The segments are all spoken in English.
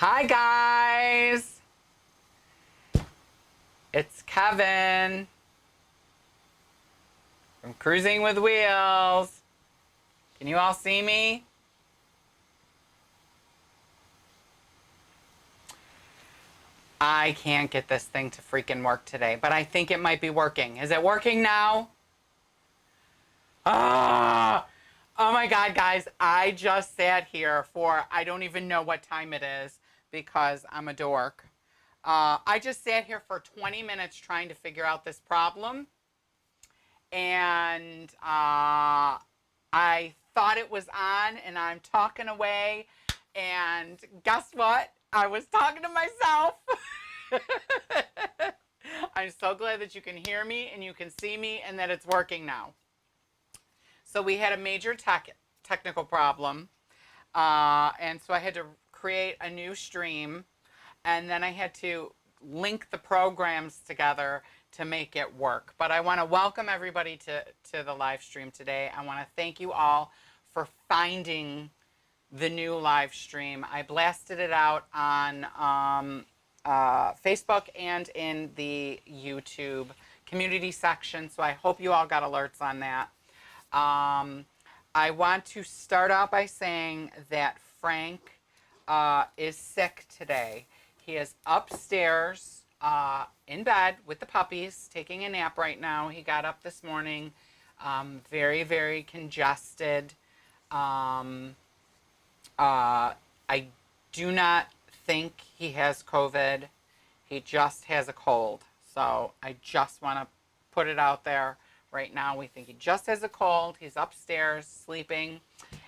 Hi guys, it's Kevin from Cruising with Wheels. Can you all see me? I can't get this thing to freaking work today, but I think it might be working. Is it working now? Ah! Oh my God, guys, I just sat here for, I don't even know what time it is because I'm a dork. I just sat here for 20 minutes trying to figure out this problem. And I thought it was on and I'm talking away. And guess what? I was talking to myself. I'm so glad that you can hear me and you can see me and that it's working now. So we had a major technical problem. And so I had to create a new stream. And then I had to link the programs together to make it work. But I want to welcome everybody to the live stream today. I want to thank you all for finding the new live stream. I blasted it out on Facebook and in the YouTube community section. So I hope you all got alerts on that. I want to start out by saying that Frank is sick today. He is upstairs in bed with the puppies, taking a nap right now. He got up this morning, very, very congested. I do not think he has COVID. He just has a cold. So I just want to put it out there. Right now, we think he just has a cold. He's upstairs sleeping.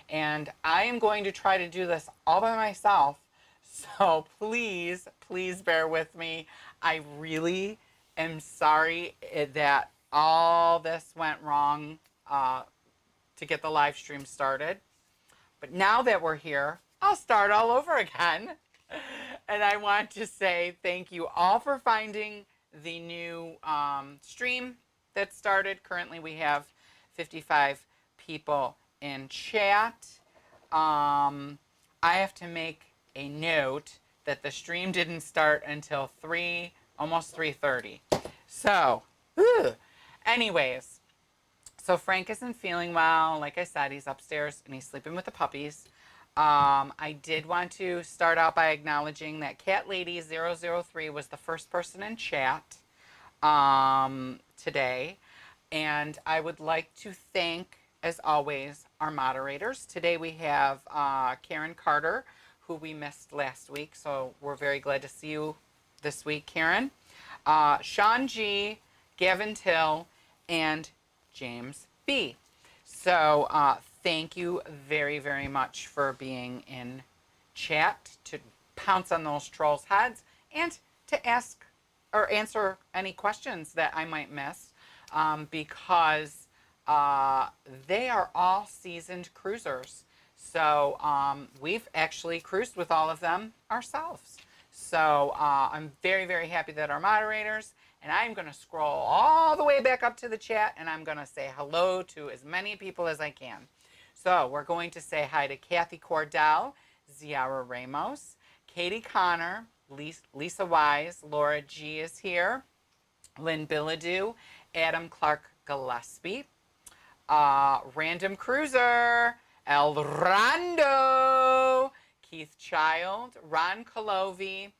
And I am going to try to do this all by myself. So please, please bear with me. I really am sorry that all this went wrong to get the live stream started. But now that we're here, I'll start all over again. And I want to say thank you all for finding the new stream that started. Currently we have 55 people in chat. I have to make a note that the stream didn't start until almost 3:30. So, anyways, so Frank isn't feeling well. Like I said, he's upstairs and he's sleeping with the puppies. I did want to start out by acknowledging that Cat Lady 003 was the first person in chat today. And I would like to thank, as always, our moderators. Today we have Karen Carter, who we missed last week. So we're very glad to see you this week, Karen. Sean G, Gavin Till, and James B. So thank you very, very much for being in chat to pounce on those trolls' heads and to ask or answer any questions that I might miss because they are all seasoned cruisers. So we've actually cruised with all of them ourselves. So I'm very, very happy that our moderators, and I'm going to scroll all the way back up to the chat and I'm going to say hello to as many people as I can. So we're going to say hi to Kathy Cordell, Ziara Ramos, Katie Connor, Lisa Wise, Laura G is here, Lynn Billadu, Adam Clark Gillespie, Random Cruiser, El Rondo, Keith Child, Ron Colovi,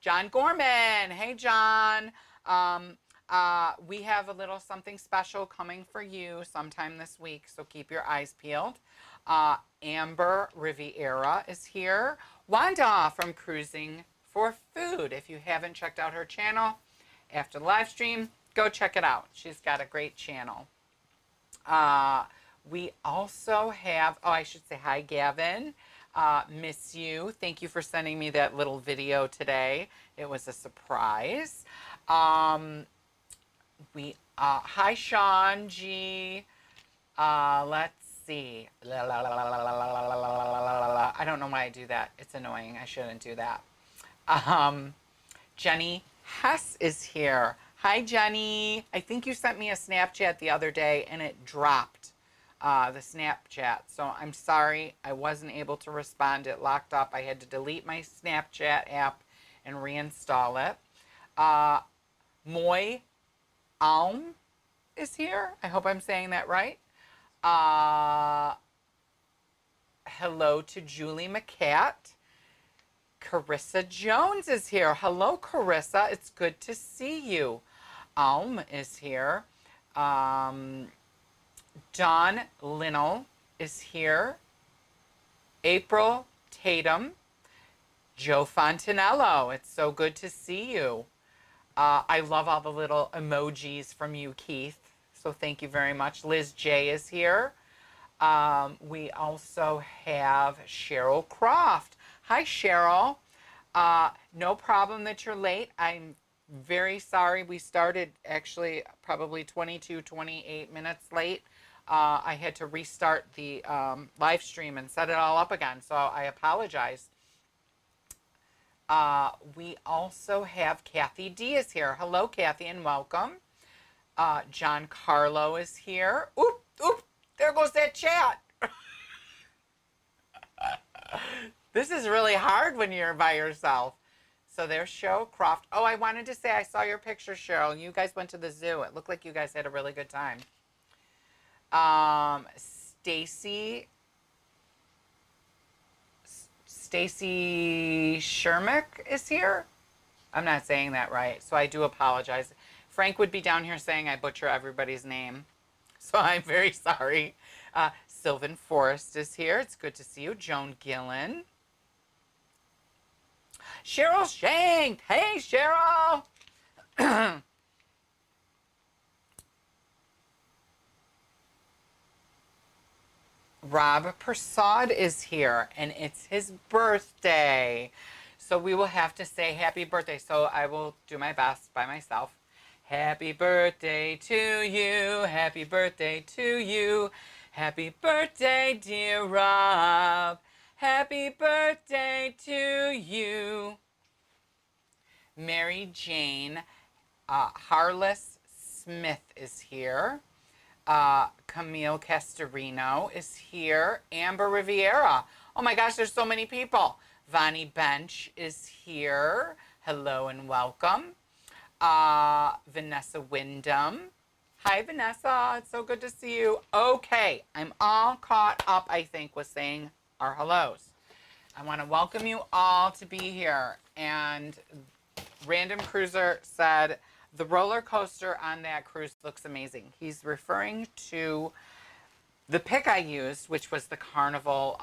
John Gorman. Hey, John. We have a little something special coming for you sometime this week, so keep your eyes peeled. Amber Riviera is here. Wanda from Cruising for Food. If you haven't checked out her channel after the live stream, go check it out. She's got a great channel. We also have, I should say hi, Gavin. Miss you. Thank you for sending me that little video today. It was a surprise. Hi, Sean G. Let's see. I don't know why I do that. It's annoying. I shouldn't do that. Jenny Hess is here. Hi, Jenny. I think you sent me a Snapchat the other day and it dropped the Snapchat. So I'm sorry I wasn't able to respond. It locked up. I had to delete my Snapchat app and reinstall it. Moy Alm is here. I hope I'm saying that right. Hello to Julie McCat. Carissa Jones is here. Hello, Carissa. It's good to see you. Alm is here. Dawn Linnell is here. April Tatum. Joe Fontanello. It's so good to see you. I love all the little emojis from you, Keith. So thank you very much. Liz J is here. We also have Cheryl Croft. Hi, Cheryl. No problem that you're late. I'm very sorry. We started actually probably 22, 28 minutes late. I had to restart the live stream and set it all up again, so I apologize. We also have Kathy D is here. Hello, Kathy, and welcome. John Carlo is here. Oop, oop, there goes that chat. This is really hard when you're by yourself. So there's Cheryl Croft. Oh, I wanted to say I saw your picture, Cheryl. You guys went to the zoo. It looked like you guys had a really good time. Stacy Shermick is here. I'm not saying that right, so I do apologize. Frank would be down here saying I butcher everybody's name, so I'm very sorry. Sylvan Forrest is here. It's good to see you. Joan Gillen. Cheryl Shank. Hey, Cheryl. Rob Prasad is here, and it's his birthday. So we will have to say happy birthday. So I will do my best by myself. Happy birthday to you. Happy birthday to you. Happy birthday, dear Rob. Happy birthday to you. Mary Jane Harless Smith is here. Camille Castorino is here. Amber Riviera. Oh my gosh, there's so many people. Vonnie Bench is here. Hello and welcome. Vanessa Wyndham. Hi, Vanessa. It's so good to see you. Okay, I'm all caught up, I think, with saying our hellos. I want to welcome you all to be here. And Random Cruiser said, the roller coaster on that cruise looks amazing. He's referring to the pic I used, which was the Carnival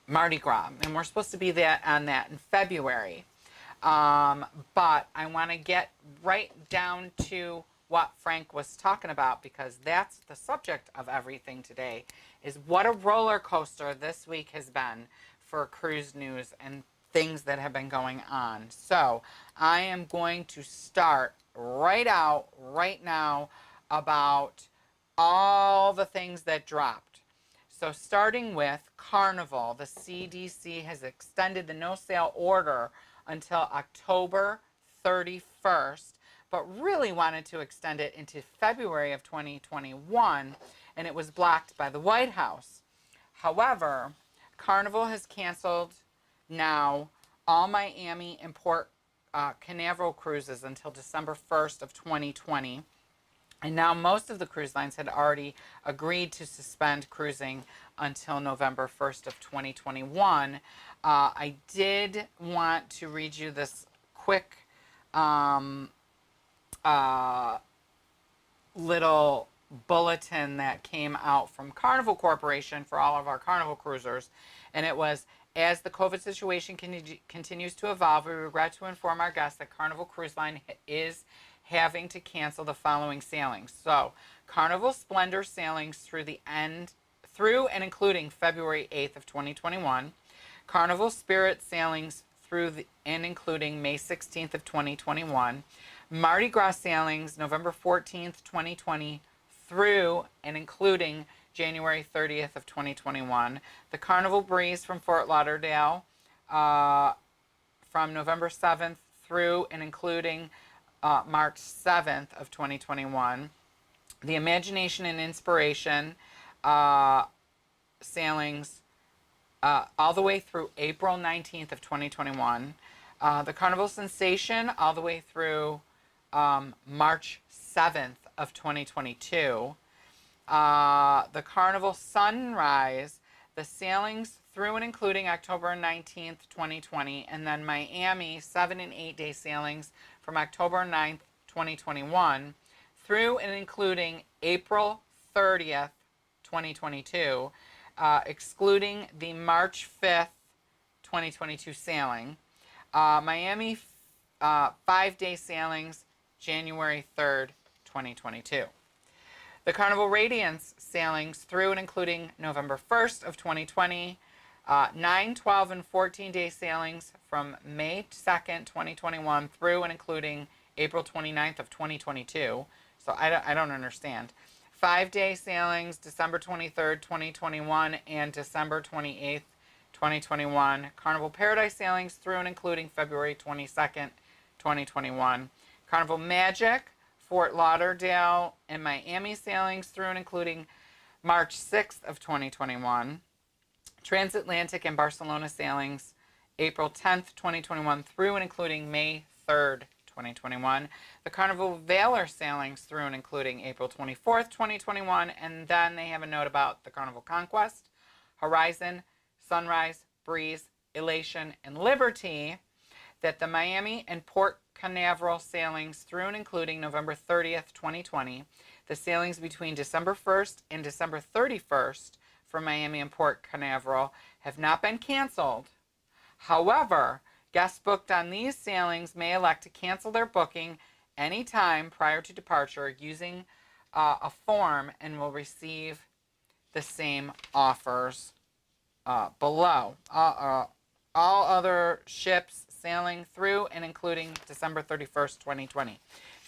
Mardi Gras. And we're supposed to be on that in February. But I want to get right down to what Frank was talking about, because that's the subject of everything today, is what a roller coaster this week has been for cruise news and things that have been going on. So I am going to start right now about all the things that dropped. So starting with Carnival, the CDC has extended the no sale order until October 31st, but really wanted to extend it into February of 2021, and it was blocked by the White House. However, Carnival has canceled now all Miami and Port Canaveral cruises until December 1st of 2020. And now most of the cruise lines had already agreed to suspend cruising until November 1st of 2021. I did want to read you this quick little bulletin that came out from Carnival Corporation for all of our Carnival cruisers. And it was, as the COVID situation continues to evolve, we regret to inform our guests that Carnival Cruise Line is having to cancel the following sailings. So, Carnival Splendor sailings through and including February 8th of 2021. Carnival Spirit sailings through and including May 16th of 2021. Mardi Gras sailings November 14th, 2020 through and including January 30th of 2021. The Carnival Breeze from Fort Lauderdale from November 7th through and including March 7th of 2021. The Imagination and Inspiration uh, sailings all the way through April 19th of 2021. The Carnival Sensation all the way through March 7th of 2022. The Carnival Sunrise, the sailings through and including October 19th, 2020, and then Miami 7 and 8 day sailings from October 9th, 2021 through and including April 30th, 2022, excluding the March 5th, 2022 sailing. Miami 5 day sailings January 3rd, 2022. The Carnival Radiance sailings through and including November 1st of 2020, 9, 12, and 14 day sailings from May 2nd, 2021 through and including April 29th of 2022. So I don't understand. 5 day sailings December 23rd, 2021 and December 28th, 2021. Carnival Paradise sailings through and including February 22nd, 2021. Carnival Magic Fort Lauderdale and Miami sailings through and including March 6th of 2021. Transatlantic and Barcelona sailings April 10th, 2021 through and including May 3rd, 2021. The Carnival Valor sailings through and including April 24th, 2021. And then they have a note about the Carnival Conquest, Horizon, Sunrise, Breeze, Elation, and Liberty, that the Miami and Port Canaveral sailings through and including November 30th, 2020, the sailings between December 1st and December 31st for Miami and Port Canaveral have not been canceled. However, guests booked on these sailings may elect to cancel their booking anytime prior to departure using a form and will receive the same offers below. All other ships sailing through and including December 31st, 2020.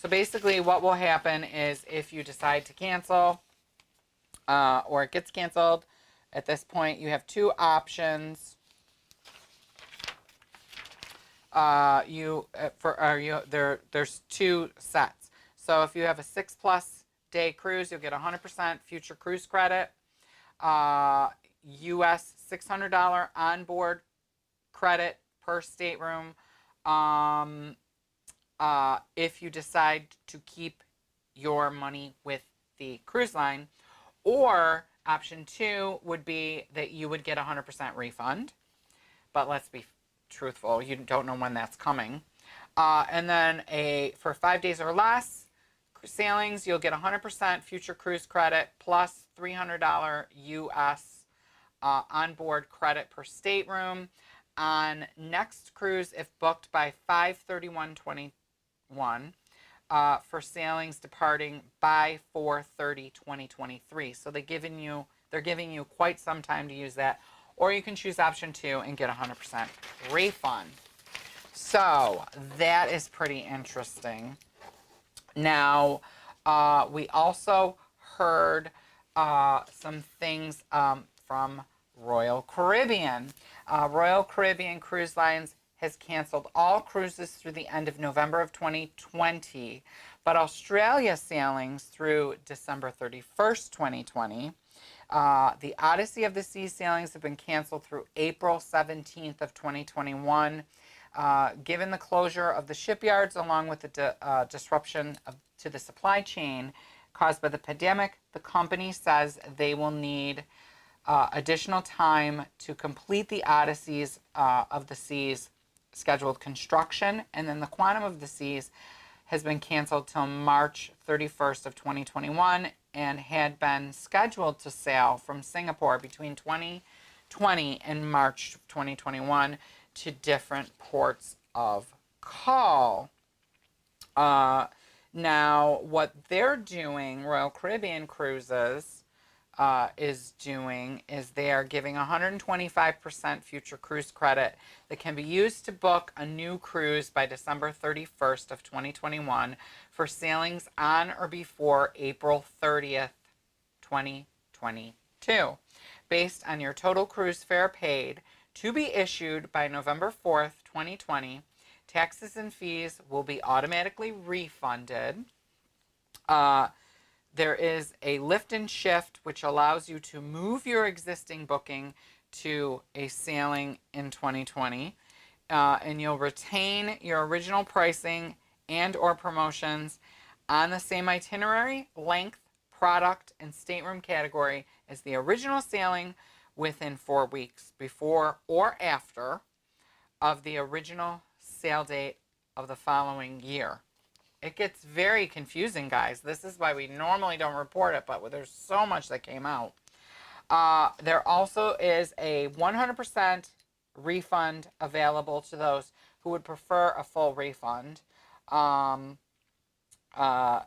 So basically what will happen is if you decide to cancel or it gets canceled, at this point you have two options. There's two sets. So if you have a 6+ day cruise, you'll get 100% future cruise credit. US $600 onboard credit per stateroom if you decide to keep your money with the cruise line. Or option 2 would be that you would get 100% refund. But let's be truthful, you don't know when that's coming. And then for 5 days or less sailings, you'll get 100% future cruise credit plus $300 US onboard credit per stateroom. On next cruise, if booked by 5/31/21, for sailings departing by 4/30/2023. So they're giving you quite some time to use that. Or you can choose option 2 and get 100% refund. So that is pretty interesting. Now, we also heard some things from Royal Caribbean. Royal Caribbean Cruise Lines has canceled all cruises through the end of November of 2020, but Australia sailings through December 31st, 2020. The Odyssey of the Seas sailings have been canceled through April 17th of 2021. Given the closure of the shipyards along with the disruption to the supply chain caused by the pandemic, the company says they will need additional time to complete the Odysseys of the Seas scheduled construction, and then the Quantum of the Seas has been canceled till March 31st of 2021 and had been scheduled to sail from Singapore between 2020 and March 2021 to different ports of call. Now, what they're doing, Royal Caribbean Cruises is doing, is they are giving 125% future cruise credit that can be used to book a new cruise by December 31st of 2021 for sailings on or before April 30th, 2022, based on your total cruise fare paid, to be issued by November 4th, 2020. Taxes and fees will be automatically refunded. There is a lift and shift, which allows you to move your existing booking to a sailing in 2020. And you'll retain your original pricing and or promotions on the same itinerary, length, product, and stateroom category as the original sailing within 4 weeks before or after of the original sail date of the following year. It gets very confusing, guys. This is why we normally don't report it, but there's so much that came out. There also is a 100% refund available to those who would prefer a full refund.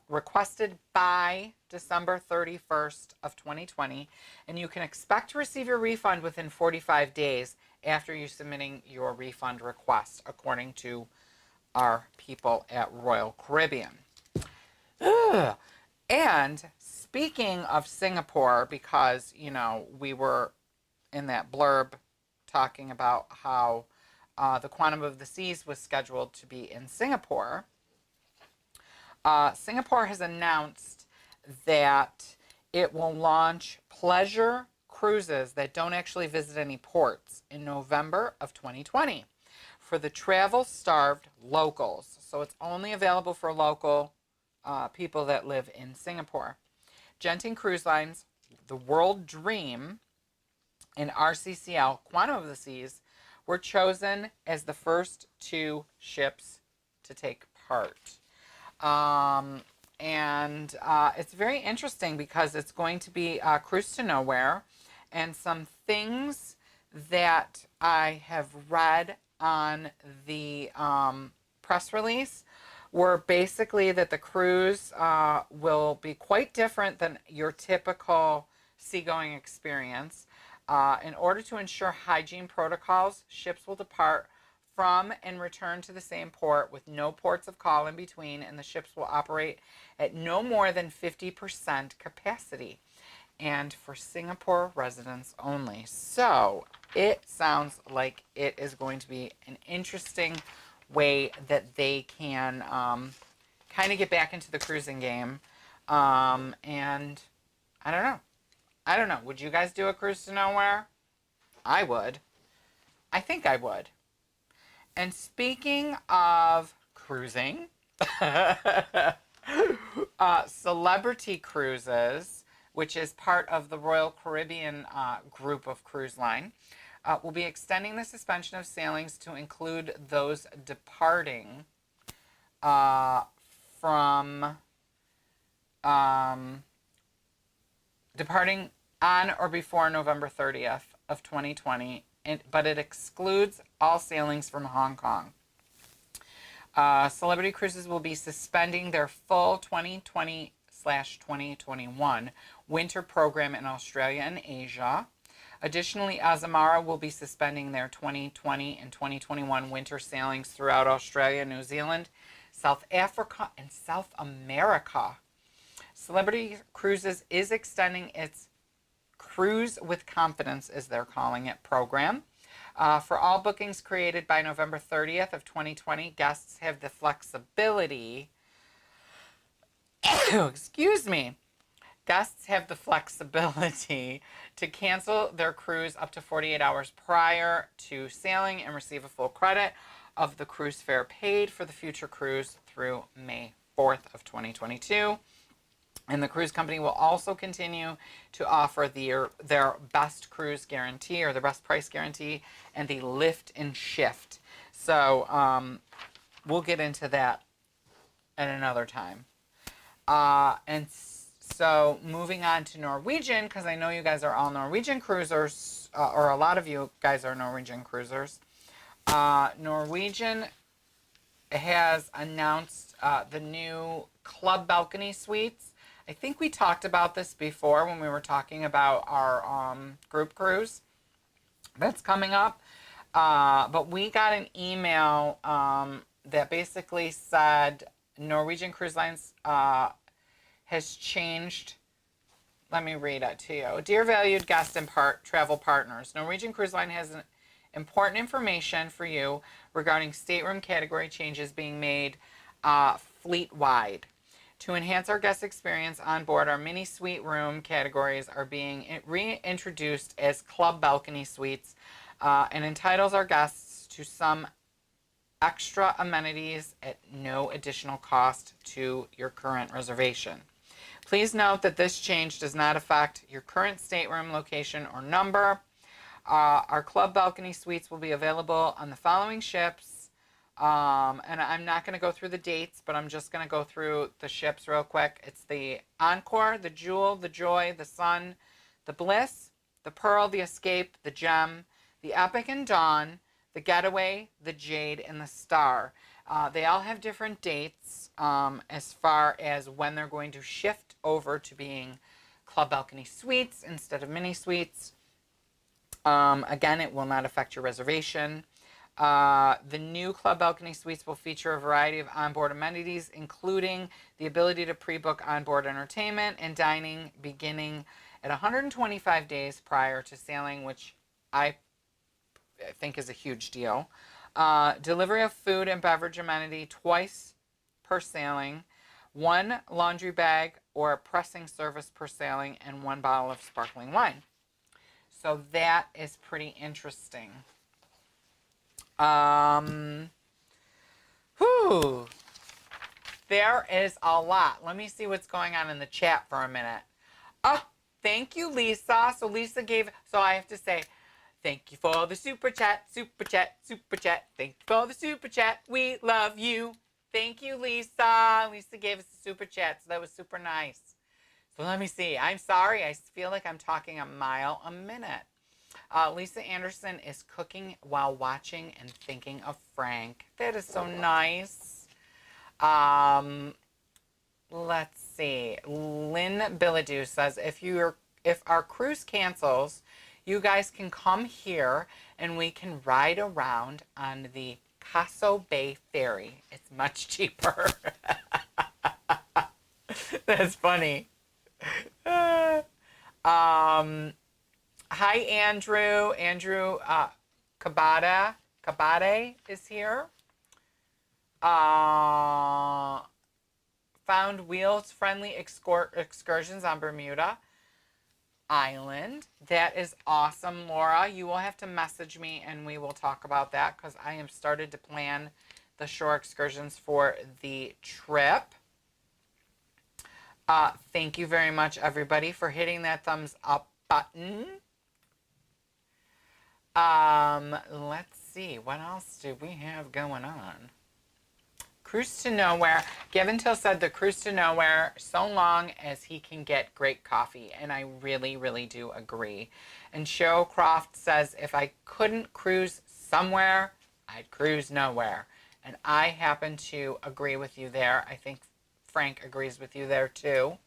Requested by December 31st of 2020, and you can expect to receive your refund within 45 days after you submitting your refund request, according to our people at Royal Caribbean. Ugh. And speaking of Singapore, because, you know, we were in that blurb talking about how the Quantum of the Seas was scheduled to be in Singapore, Singapore has announced that it will launch pleasure cruises that don't actually visit any ports in November of 2020 for the travel-starved locals. So it's only available for local people that live in Singapore. Genting Cruise Lines, the World Dream, and RCCL, Quantum of the Seas, were chosen as the first 2 ships to take part. It's very interesting because it's going to be Cruise to Nowhere, and some things that I have read on the press release were basically that the cruise will be quite different than your typical seagoing experience. In order to ensure hygiene protocols, ships will depart from and return to the same port with no ports of call in between, and the ships will operate at no more than 50% capacity, and for Singapore residents only. So it sounds like it is going to be an interesting way that they can kind of get back into the cruising game. And I don't know. Would you guys do a cruise to nowhere? I would. I think I would. And speaking of cruising, Celebrity Cruises, which is part of the Royal Caribbean group of cruise line, will be extending the suspension of sailings to include those departing departing on or before November 30th of 2020, but it excludes all sailings from Hong Kong. Celebrity Cruises will be suspending their full 2020/2021 winter program in Australia and Asia. Additionally, Azamara will be suspending their 2020 and 2021 winter sailings throughout Australia, New Zealand, South Africa, and South America. Celebrity Cruises is extending its Cruise with Confidence, as they're calling it, program. For all bookings created by November 30th of 2020, guests have the flexibility, excuse me, guests have the flexibility to cancel their cruise up to 48 hours prior to sailing and receive a full credit of the cruise fare paid for the future cruise through May 4th of 2022. And the cruise company will also continue to offer their best cruise guarantee, or the best price guarantee, and the lift and shift. So we'll get into that at another time. And so moving on to Norwegian, because I know you guys are all Norwegian cruisers, or a lot of you guys are Norwegian cruisers. Norwegian has announced the new Club Balcony Suites. I think we talked about this before when we were talking about our group cruise that's coming up. But we got an email that basically said Norwegian Cruise Lines has changed. Let me read it to you. Dear valued guest and travel partners, Norwegian Cruise Line has important information for you regarding stateroom category changes being made fleet-wide. To enhance our guest experience on board, our mini suite room categories are being reintroduced as club balcony suites and entitles our guests to some extra amenities at no additional cost to your current reservation. Please note that this change does not affect your current stateroom location or number. Our club balcony suites will be available on the following ships. And I'm not going to go through the dates, but I'm just going to go through the ships real quick. It's the Encore, the Jewel, the Joy, the Sun, the Bliss, the Pearl, the Escape, the Gem, the Epic and Dawn, the Getaway, the Jade, and the Star. They all have different dates as far as when they're going to shift over to being club balcony suites instead of mini suites. Again, it will not affect your reservation. The new club balcony suites will feature a variety of onboard amenities, including the ability to pre-book onboard entertainment and dining beginning at 125 days prior to sailing, which I think is a huge deal. Delivery of food and beverage amenity twice per sailing, 1 laundry bag or pressing service per sailing, and 1 bottle of sparkling wine. So that is pretty interesting. There is a lot. Let me see what's going on in the chat for a minute. Oh, thank you, Lisa. So Lisa so I have to say, thank you for the super chat, super chat, super chat. Thank you for the super chat. We love you. Thank you, Lisa. Lisa gave us a super chat, so that was super nice. So let me see. I'm sorry. I feel like I'm talking a mile a minute. Lisa Anderson is cooking while watching and thinking of Frank. That is so nice. Let's see. Lynn Billadu says, if our cruise cancels, you guys can come here and we can ride around on the Caso Bay Ferry. It's much cheaper. That's funny. Hi, Andrew. Andrew Kabade is here. Found wheels-friendly excursions on Bermuda Island. That is awesome, Laura. You will have to message me and we will talk about that because I am started to plan the shore excursions for the trip. Thank you very much, everybody, for hitting that thumbs up button. Let's see. What else do we have going on? Cruise to Nowhere. Gavin said the Cruise to Nowhere so long as he can get great coffee. And I really, really do agree. And Showcroft says, if I couldn't cruise somewhere, I'd cruise nowhere. And I happen to agree with you there. I think Frank agrees with you there too.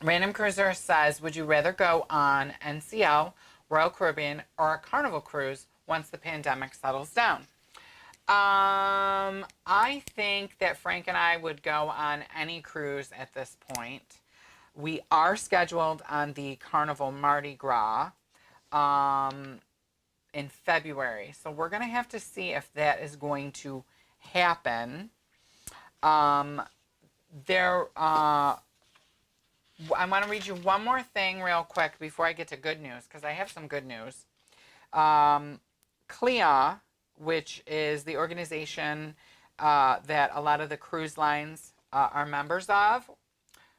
Random Cruiser says, would you rather go on NCL, Royal Caribbean, or a Carnival cruise once the pandemic settles down? I think that Frank and I would go on any cruise at this point. We are scheduled on the Carnival Mardi Gras in February. So we're going to have to see if that is going to happen. I want to read you one more thing real quick before I get to good news, because I have some good news. CLIA, which is the organization that a lot of the cruise lines are members of,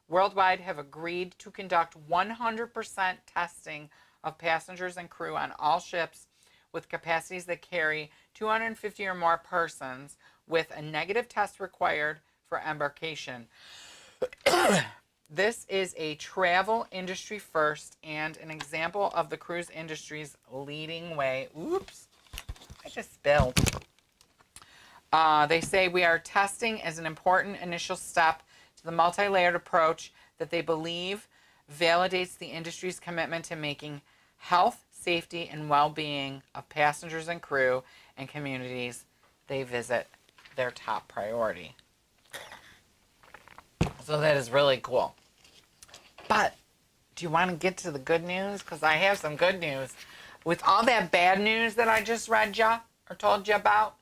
worldwide have agreed to conduct 100% testing of passengers and crew on all ships with capacities that carry 250 or more persons, with a negative test required for embarkation. This is a travel industry first and an example of the cruise industry's leading way. Oops, I just spilled. They say we are testing as an important initial step to the multi-layered approach that they believe validates the industry's commitment to making health, safety, and well-being of passengers and crew and communities they visit their top priority. So that is really cool. But do you want to get to the good news? Because I have some good news. With all that bad news that I just read ya or told you about,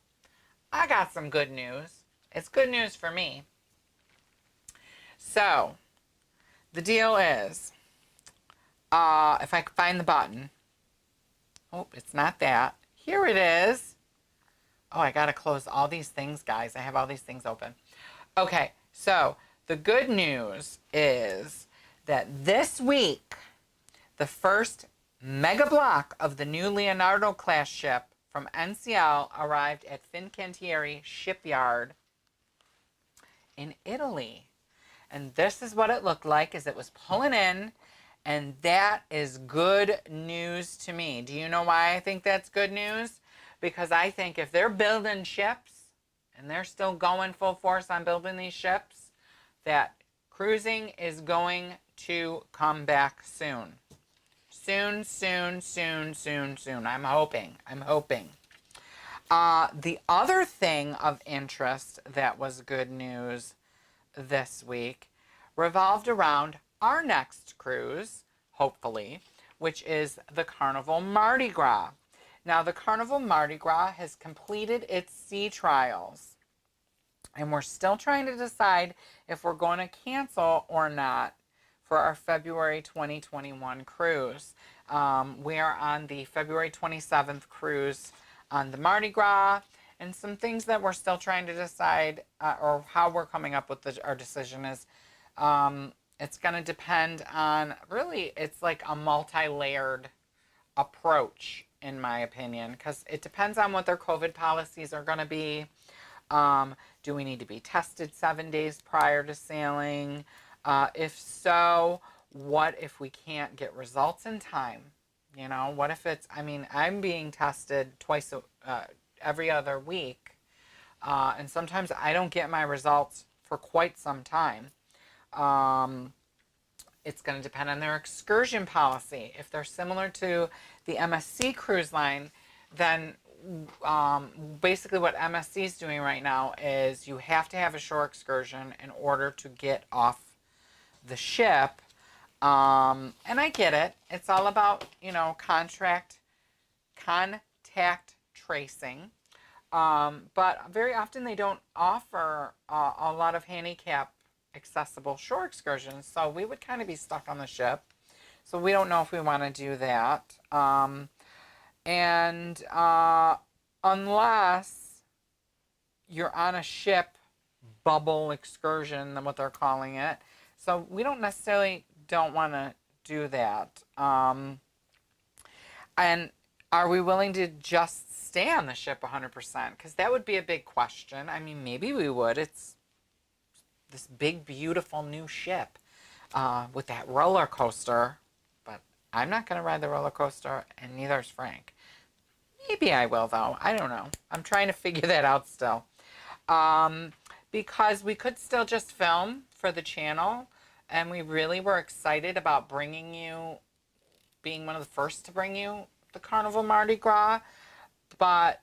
I got some good news. It's good news for me. So, the deal is, if I can find the button. Oh, it's not that. Here it is. Oh, I got to close all these things, guys. I have all these things open. Okay, so the good news is that this week, the first mega block of the new Leonardo class ship from NCL arrived at Fincantieri shipyard in Italy. And this is what it looked like as it was pulling in. And that is good news to me. Do you know why I think that's good news? Because I think if they're building ships and they're still going full force on building these ships, that cruising is going to come back soon. Soon, soon, soon, soon, soon. I'm hoping. The other thing of interest that was good news this week revolved around our next cruise, hopefully, which is the Carnival Mardi Gras. Now, the Carnival Mardi Gras has completed its sea trials, and we're still trying to decide if we're going to cancel or not for our February 2021 cruise. We are on the February 27th cruise on the Mardi Gras, and some things that we're still trying to decide, or how we're coming up with our decision is, it's going to depend on, really, it's like a multi-layered approach, in my opinion, because it depends on what their COVID policies are going to be. Do we need to be tested 7 days prior to sailing? If so, what if we can't get results in time? You know, what if it's, I mean, I'm being tested every other week, and sometimes I don't get my results for quite some time. It's going to depend on their excursion policy. If they're similar to the MSC cruise line, then basically what MSC is doing right now is you have to have a shore excursion in order to get off the ship. And I get it. It's all about, contact tracing. But very often they don't offer a lot of handicap accessible shore excursions. So we would kind of be stuck on the ship. So we don't know if we want to do that. Unless you're on a ship bubble excursion, what they're calling it. So we don't want to do that. And are we willing to just stay on the ship 100%? Because that would be a big question. I mean, maybe we would. It's this big, beautiful new ship with that roller coaster. But I'm not going to ride the roller coaster, and neither is Frank. Maybe I will, though. I don't know. I'm trying to figure that out still. Because we could still just film for the channel, and we really were excited about being one of the first to bring you the Carnival Mardi Gras. But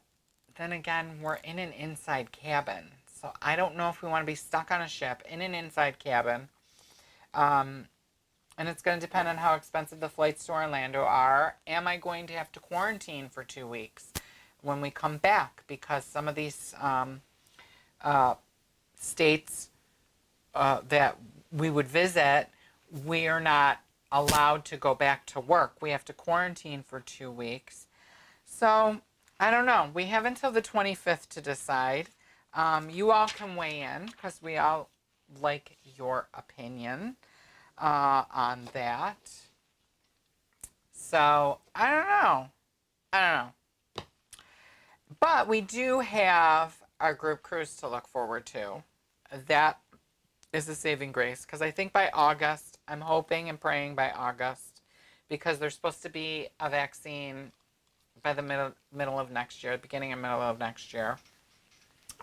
then again, we're in an inside cabin. So I don't know if we want to be stuck on a ship in an inside cabin. And it's going to depend on how expensive the flights to Orlando are. Am I going to have to quarantine for 2 weeks when we come back? Because some of these states that we would visit, we are not allowed to go back to work. We have to quarantine for 2 weeks. So I don't know. We have until the 25th to decide. You all can weigh in because we all like your opinion on that. So I don't know. But we do have our group cruise to look forward to. That is a saving grace, because I think by August, I'm hoping and praying by August, because there's supposed to be a vaccine by the middle of next year, beginning and middle of next year,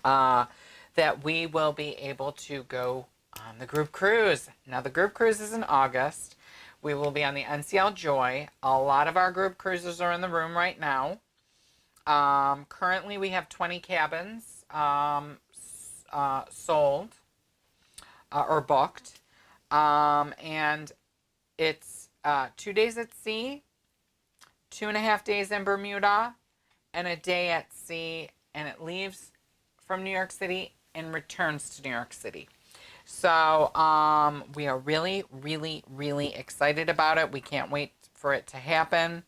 that we will be able to go on the group cruise. Now, the group cruise is in August. We will be on the NCL Joy. A lot of our group cruisers are in the room right now. Currently, we have 20 cabins sold or booked. And it's 2 days at sea, 2.5 days in Bermuda, and a day at sea. And it leaves from New York City and returns to New York City. So we are really, really, really excited about it. We can't wait for it to happen.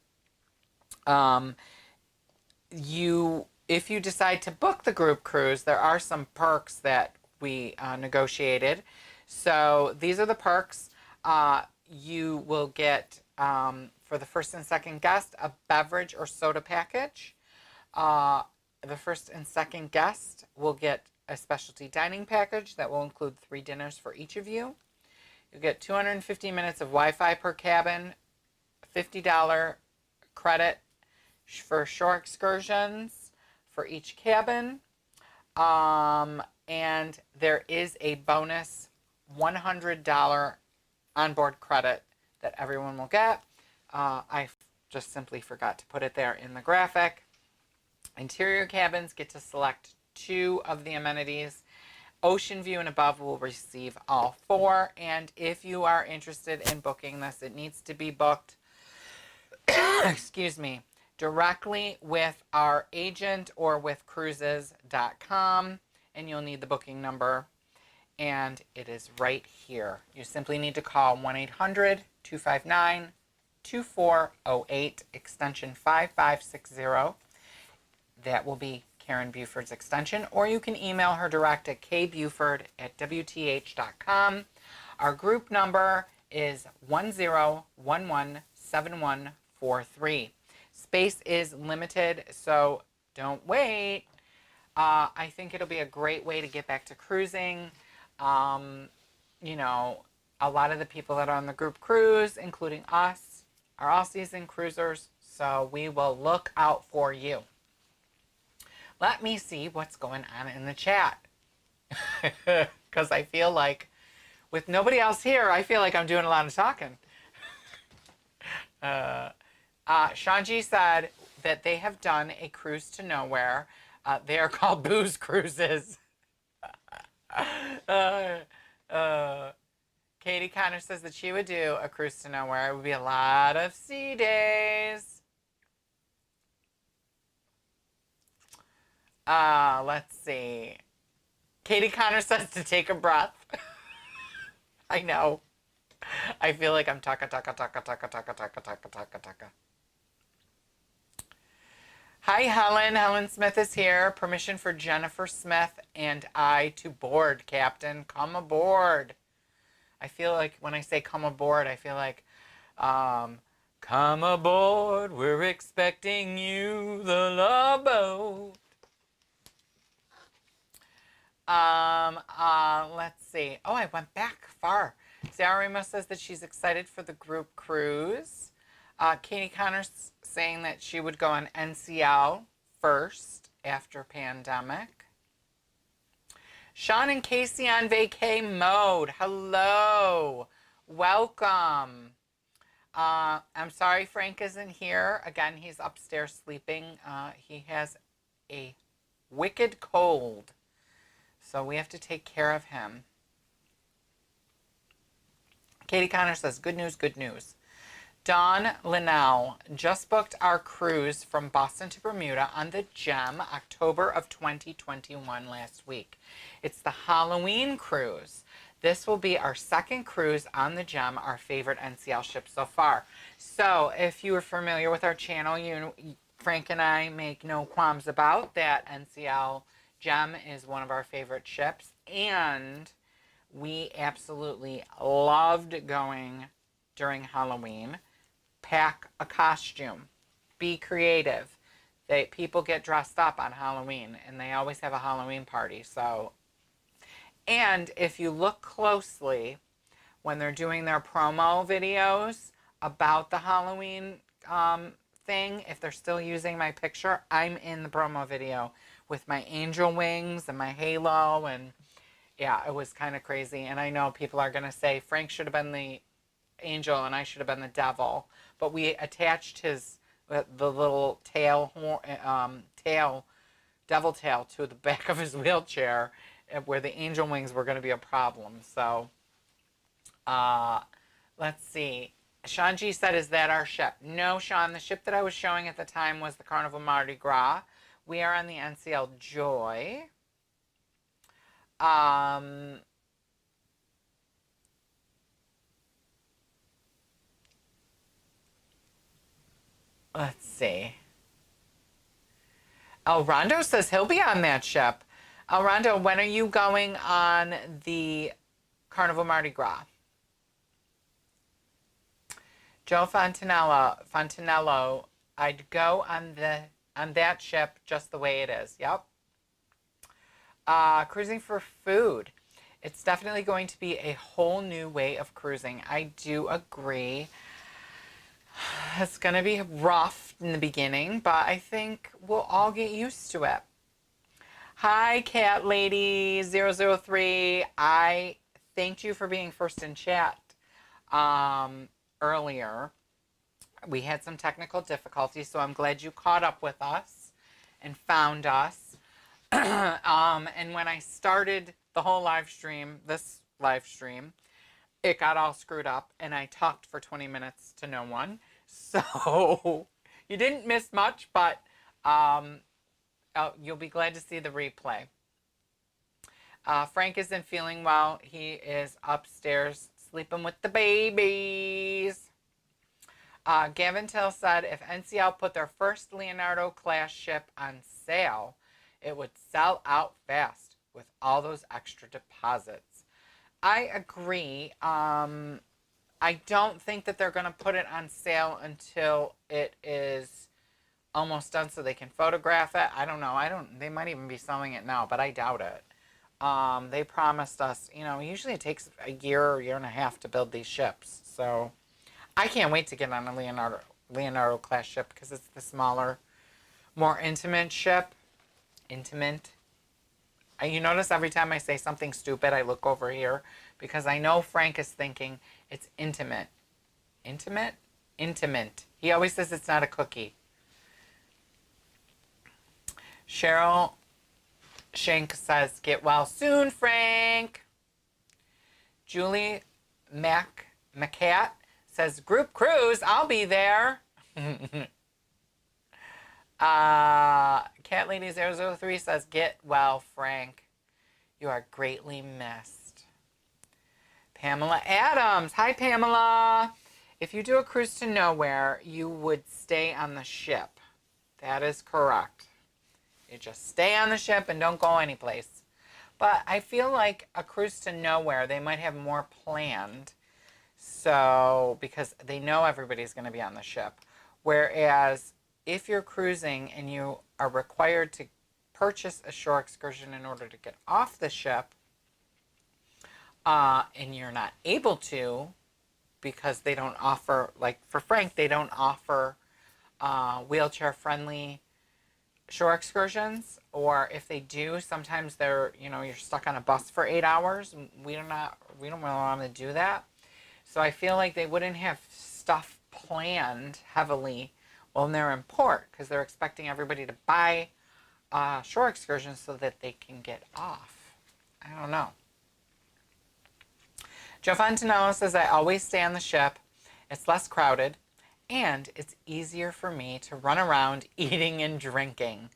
If you decide to book the group cruise, there are some perks that we negotiated. So these are the perks. You will get, for the first and second guest, a beverage or soda package. The first and second guest will get a specialty dining package that will include 3 dinners for each of you. You'll get 250 minutes of Wi-Fi per cabin, $50 credit for shore excursions for each cabin. And there is a bonus $100 onboard credit that everyone will get. I just simply forgot to put it there in the graphic. Interior cabins get to select 2 of the amenities. Ocean view and above will receive all 4. And if you are interested in booking this, it needs to be booked, excuse me, directly with our agent or with cruises.com. And you'll need the booking number. And it is right here. You simply need to call 1-800-259-2408, extension 5560. That will be Karen Buford's extension, or you can email her direct at kbuford@wth.com. Our group number is 10117143. Space is limited, so don't wait. I think it'll be a great way to get back to cruising. You know, a lot of the people that are on the group cruise, including us, are all season cruisers, so we will look out for you. Let me see what's going on in the chat. Because I feel like, with nobody else here, I feel like I'm doing a lot of talking. Shanji said that they have done a cruise to nowhere. They are called booze cruises. Katie Connor says that she would do a cruise to nowhere. It would be a lot of sea days. Let's see. Katie Connor says to take a breath. I know. I feel like I'm taka. Hi, Helen. Helen Smith is here. Permission for Jennifer Smith and I to board, Captain. Come aboard. I feel like when I say come aboard, I feel like, come aboard, we're expecting you, the love boat. Let's see. Oh, I went back far. Zarima says that she's excited for the group cruise. Katie Connor's saying that she would go on NCL first after pandemic. Sean and Casey on vacay mode. Hello. Welcome. I'm sorry Frank isn't here. Again, he's upstairs sleeping. He has a wicked cold, so we have to take care of him. Katie Connor says, good news, good news. Dawn Linnell just booked our cruise from Boston to Bermuda on the Gem, October of 2021 last week. It's the Halloween cruise. This will be our second cruise on the Gem, our favorite NCL ship so far. So if you are familiar with our channel, Frank and I make no qualms about that. NCL Gem is one of our favorite ships, and we absolutely loved going during Halloween. Pack a costume. Be creative. People get dressed up on Halloween, and they always have a Halloween party. So, and if you look closely when they're doing their promo videos about the Halloween thing, if they're still using my picture, I'm in the promo video with my angel wings and my halo, and yeah, it was kind of crazy. And I know people are going to say Frank should have been the angel and I should have been the devil, but we attached the little devil tail to the back of his wheelchair, where the angel wings were going to be a problem. So let's see. Sean G said, is that our ship? No, Sean, the ship that I was showing at the time was the Carnival Mardi Gras. We are on the NCL Joy. Um, let's see. El Rondo says he'll be on that ship. El Rondo, when are you going on the Carnival Mardi Gras? Joe Fontanello, I'd go on that ship just the way it is. Yep. Cruising for food. It's definitely going to be a whole new way of cruising. I do agree. It's going to be rough in the beginning, but I think we'll all get used to it. Hi, Cat Lady 003. I thanked you for being first in chat earlier. We had some technical difficulties, so I'm glad you caught up with us and found us. And when I started the whole live stream, this live stream, it got all screwed up and I talked for 20 minutes to no one. So you didn't miss much, but you'll be glad to see the replay. Frank isn't feeling well. He is upstairs sleeping with the babies. Gavin Till said if NCL put their first Leonardo class ship on sale, it would sell out fast with all those extra deposits. I agree. I don't think that they're going to put it on sale until it is almost done so they can photograph it. I don't know. They might even be selling it now, but I doubt it. They promised us, usually it takes a year or year and a half to build these ships. So I can't wait to get on a Leonardo class ship because it's the smaller, more intimate ship. Intimate. You notice every time I say something stupid, I look over here because I know Frank is thinking it's intimate. Intimate? Intimate. He always says it's not a cookie. Cheryl Shank says, get well soon, Frank. Julie McCat says, group cruise, I'll be there. Cat Lady 003 says, get well, Frank. You are greatly missed. Pamela Adams. Hi, Pamela. If you do a cruise to nowhere, you would stay on the ship. That is correct. You just stay on the ship and don't go anyplace. But I feel like a cruise to nowhere, they might have more planned. So, because they know everybody's going to be on the ship. Whereas if you're cruising and you are required to purchase a shore excursion in order to get off the ship, and you're not able to because they don't offer, like for Frank, they don't offer wheelchair-friendly shore excursions, or if they do, sometimes they're, you're stuck on a bus for 8 hours. We don't really want to do that. So I feel like they wouldn't have stuff planned heavily when they're in port because they're expecting everybody to buy shore excursions so that they can get off. I don't know. Joe Fontanello says, I always stay on the ship. It's less crowded, and it's easier for me to run around eating and drinking.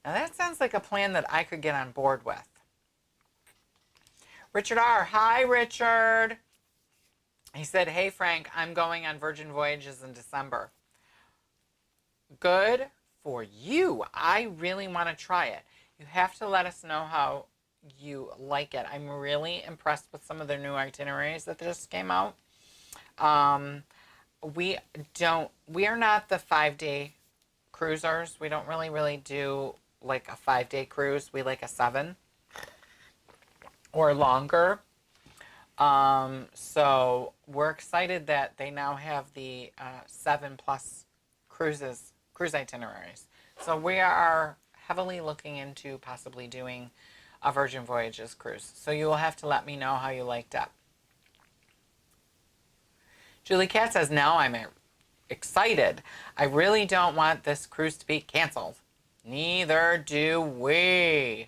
Now that sounds like a plan that I could get on board with. Richard R. Hi, Richard. He said, hey, Frank, I'm going on Virgin Voyages in December. Good for you. I really want to try it. You have to let us know how you like it. I'm really impressed with some of their new itineraries that just came out. We are not the 5-day cruisers. We don't really do like a 5-day cruise. We like a 7 or longer. So we're excited that they now have the 7+ cruise itineraries. So we are heavily looking into possibly doing a Virgin Voyages cruise. So you will have to let me know how you liked it. Julie Cat says, now I'm excited. I really don't want this cruise to be canceled. Neither do we.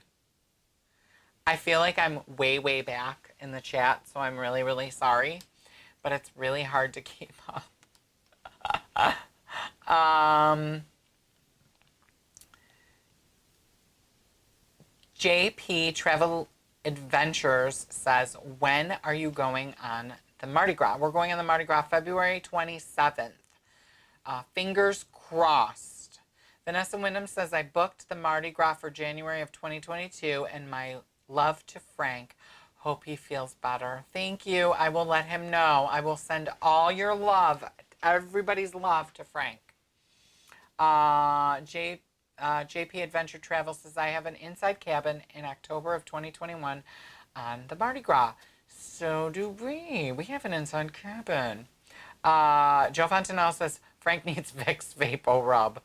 I feel like I'm way back in the chat, so I'm really sorry. But it's really hard to keep up. JP Adventures says, when are you going on the Mardi Gras? We're going on the Mardi Gras February 27th. Fingers crossed. Vanessa Wyndham says, I booked the Mardi Gras for January of 2022, and my love to Frank. Hope he feels better. Thank you. I will let him know. I will send all your love, everybody's love, to Frank. JP Adventure Travel says, I have an inside cabin in October of 2021 on the Mardi Gras. So do we. We have an inside cabin. Joe Fontanelle says, Frank needs Vicks Vapo Rub.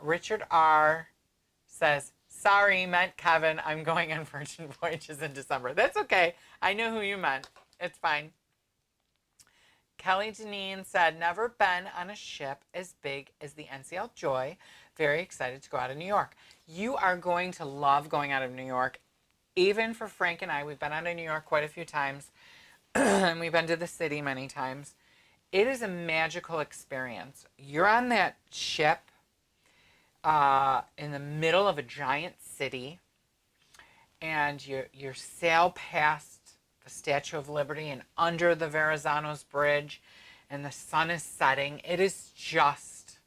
Richard R. says, sorry, meant Kevin. I'm going on Virgin Voyages in December. That's okay. I knew who you meant. It's fine. Kelly Deneen said, never been on a ship as big as the NCL Joy. Very excited to go out of New York. You are going to love going out of New York. Even for Frank and I, we've been out of New York quite a few times. And we've been to the city many times. It is a magical experience. You're on that ship in the middle of a giant city. And you sail past the Statue of Liberty and under the Verrazano's Bridge, and the sun is setting. It is just,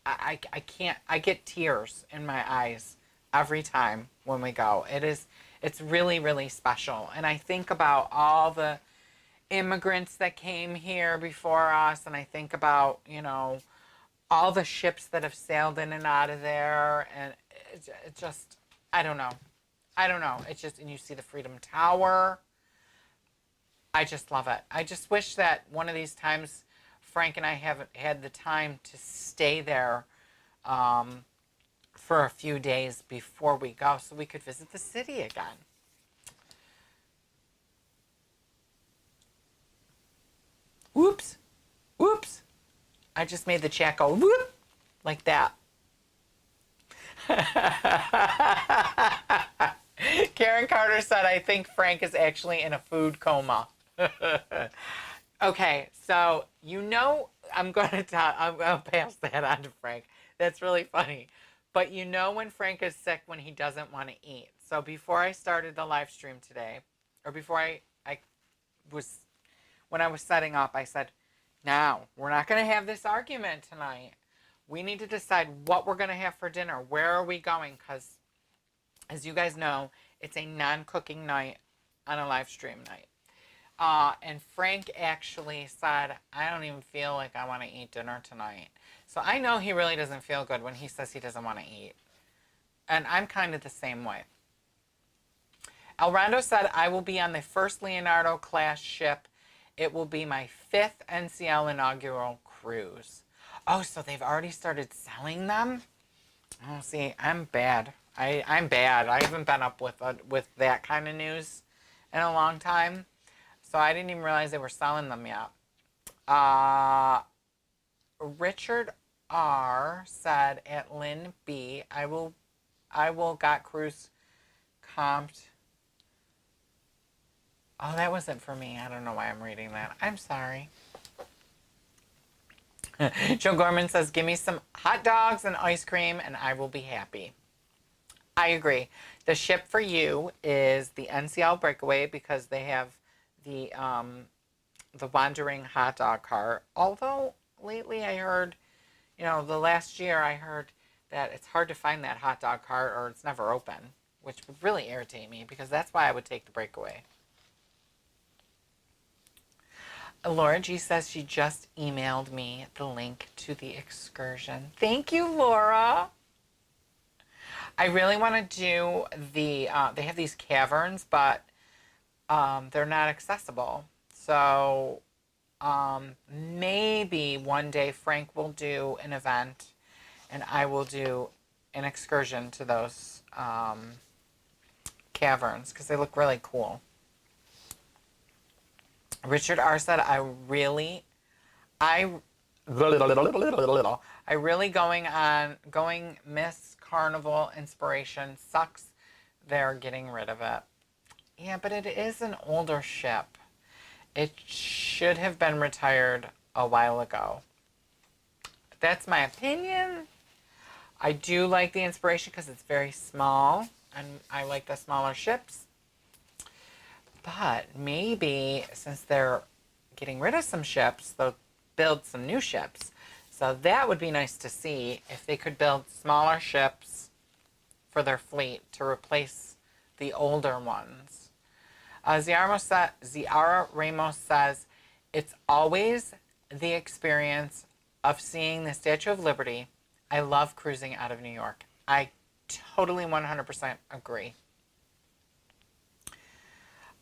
I can't, I get tears in my eyes every time when we go. It's really, really special. And I think about all the immigrants that came here before us, and I think about, all the ships that have sailed in and out of there, and it just, I don't know. It's just, and you see the Freedom Tower. I just love it. I just wish that one of these times Frank and I haven't had the time to stay there for a few days before we go so we could visit the city again. Whoops. Whoops. I just made the chat go whoop like that. Karen Carter said, I think Frank is actually in a food coma. Okay, so I'm going to pass that on to Frank. That's really funny. But when Frank is sick, when he doesn't want to eat. So before I started the live stream today, or before when I was setting up, I said, now, we're not going to have this argument tonight. We need to decide what we're going to have for dinner. Where are we going? Because, as you guys know, it's a non-cooking night on a live stream night. And Frank actually said, I don't even feel like I want to eat dinner tonight. So I know he really doesn't feel good when he says he doesn't want to eat. And I'm kind of the same way. El Rondo said, I will be on the first Leonardo class ship. It will be my 5th NCL inaugural cruise. Oh, so they've already started selling them? Oh, see, I'm bad. I'm bad. I haven't been up with that kind of news in a long time. So I didn't even realize they were selling them yet. Richard R. said at Lynn B, I will got cruise comped. Oh, that wasn't for me. I don't know why I'm reading that. I'm sorry. Joe Gorman says, give me some hot dogs and ice cream and I will be happy. I agree. The ship for you is the NCL Breakaway because they have the Wandering hot dog cart. Although lately I heard, the last year I heard that it's hard to find that hot dog cart or it's never open, which would really irritate me because that's why I would take the Breakaway. Laura G says she just emailed me the link to the excursion. Thank you, Laura. I really want to do they have these caverns, but they're not accessible. So maybe one day Frank will do an event and I will do an excursion to those caverns because they look really cool. Richard R. said, I really going Miss Carnival inspiration. Sucks they're getting rid of it. Yeah, but it is an older ship. It should have been retired a while ago. That's my opinion. I do like the inspiration because it's very small and I like the smaller ships. But maybe since they're getting rid of some ships, they'll build some new ships. So that would be nice to see if they could build smaller ships for their fleet to replace the older ones. Ziara Ramos says, it's always the experience of seeing the Statue of Liberty. I love cruising out of New York. I totally 100% agree.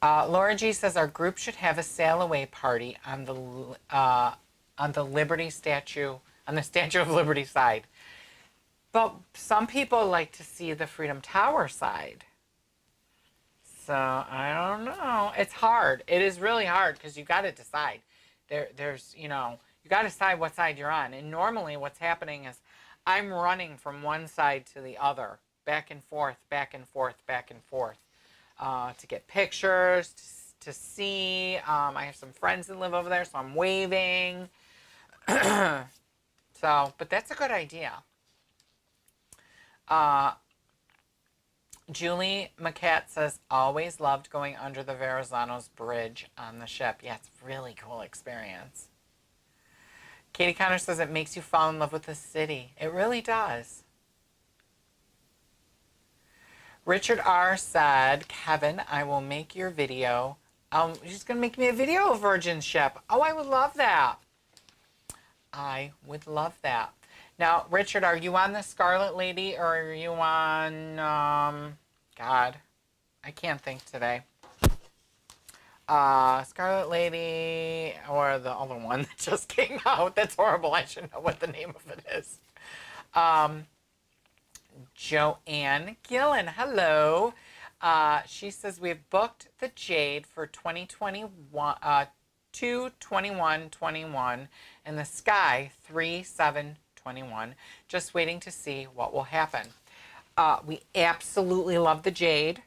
Laura G says our group should have a sail away party on the Liberty statue, on the Statue of Liberty side. But some people like to see the Freedom Tower side. So I don't know. It's hard. It is really hard because you got to decide. There's, you know, you got to decide what side you're on. And normally what's happening is I'm running from one side to the other, back and forth, back and forth, back and forth, to get pictures, to see. I have some friends that live over there, so I'm waving. So, but that's a good idea. Julie McCat says, always loved going under the Verrazano's bridge on the ship. Yeah, it's a really cool experience. Katie Connor says, it makes you fall in love with the city. It really does. Richard R. said, Kevin, I will make your video. She's going to make me a video of Virgin Ship. Oh, I would love that. I would love that. Now, Richard, are you on the Scarlet Lady or are you on, God, I can't think today. Scarlet Lady or the other one that just came out. That's horrible. I should know what the name of it is. Joanne Gillen, hello. She says we've booked the Jade for 2021, 2/21/21 and the Sky 3/7/21. Just waiting to see what will happen. We absolutely love the Jade.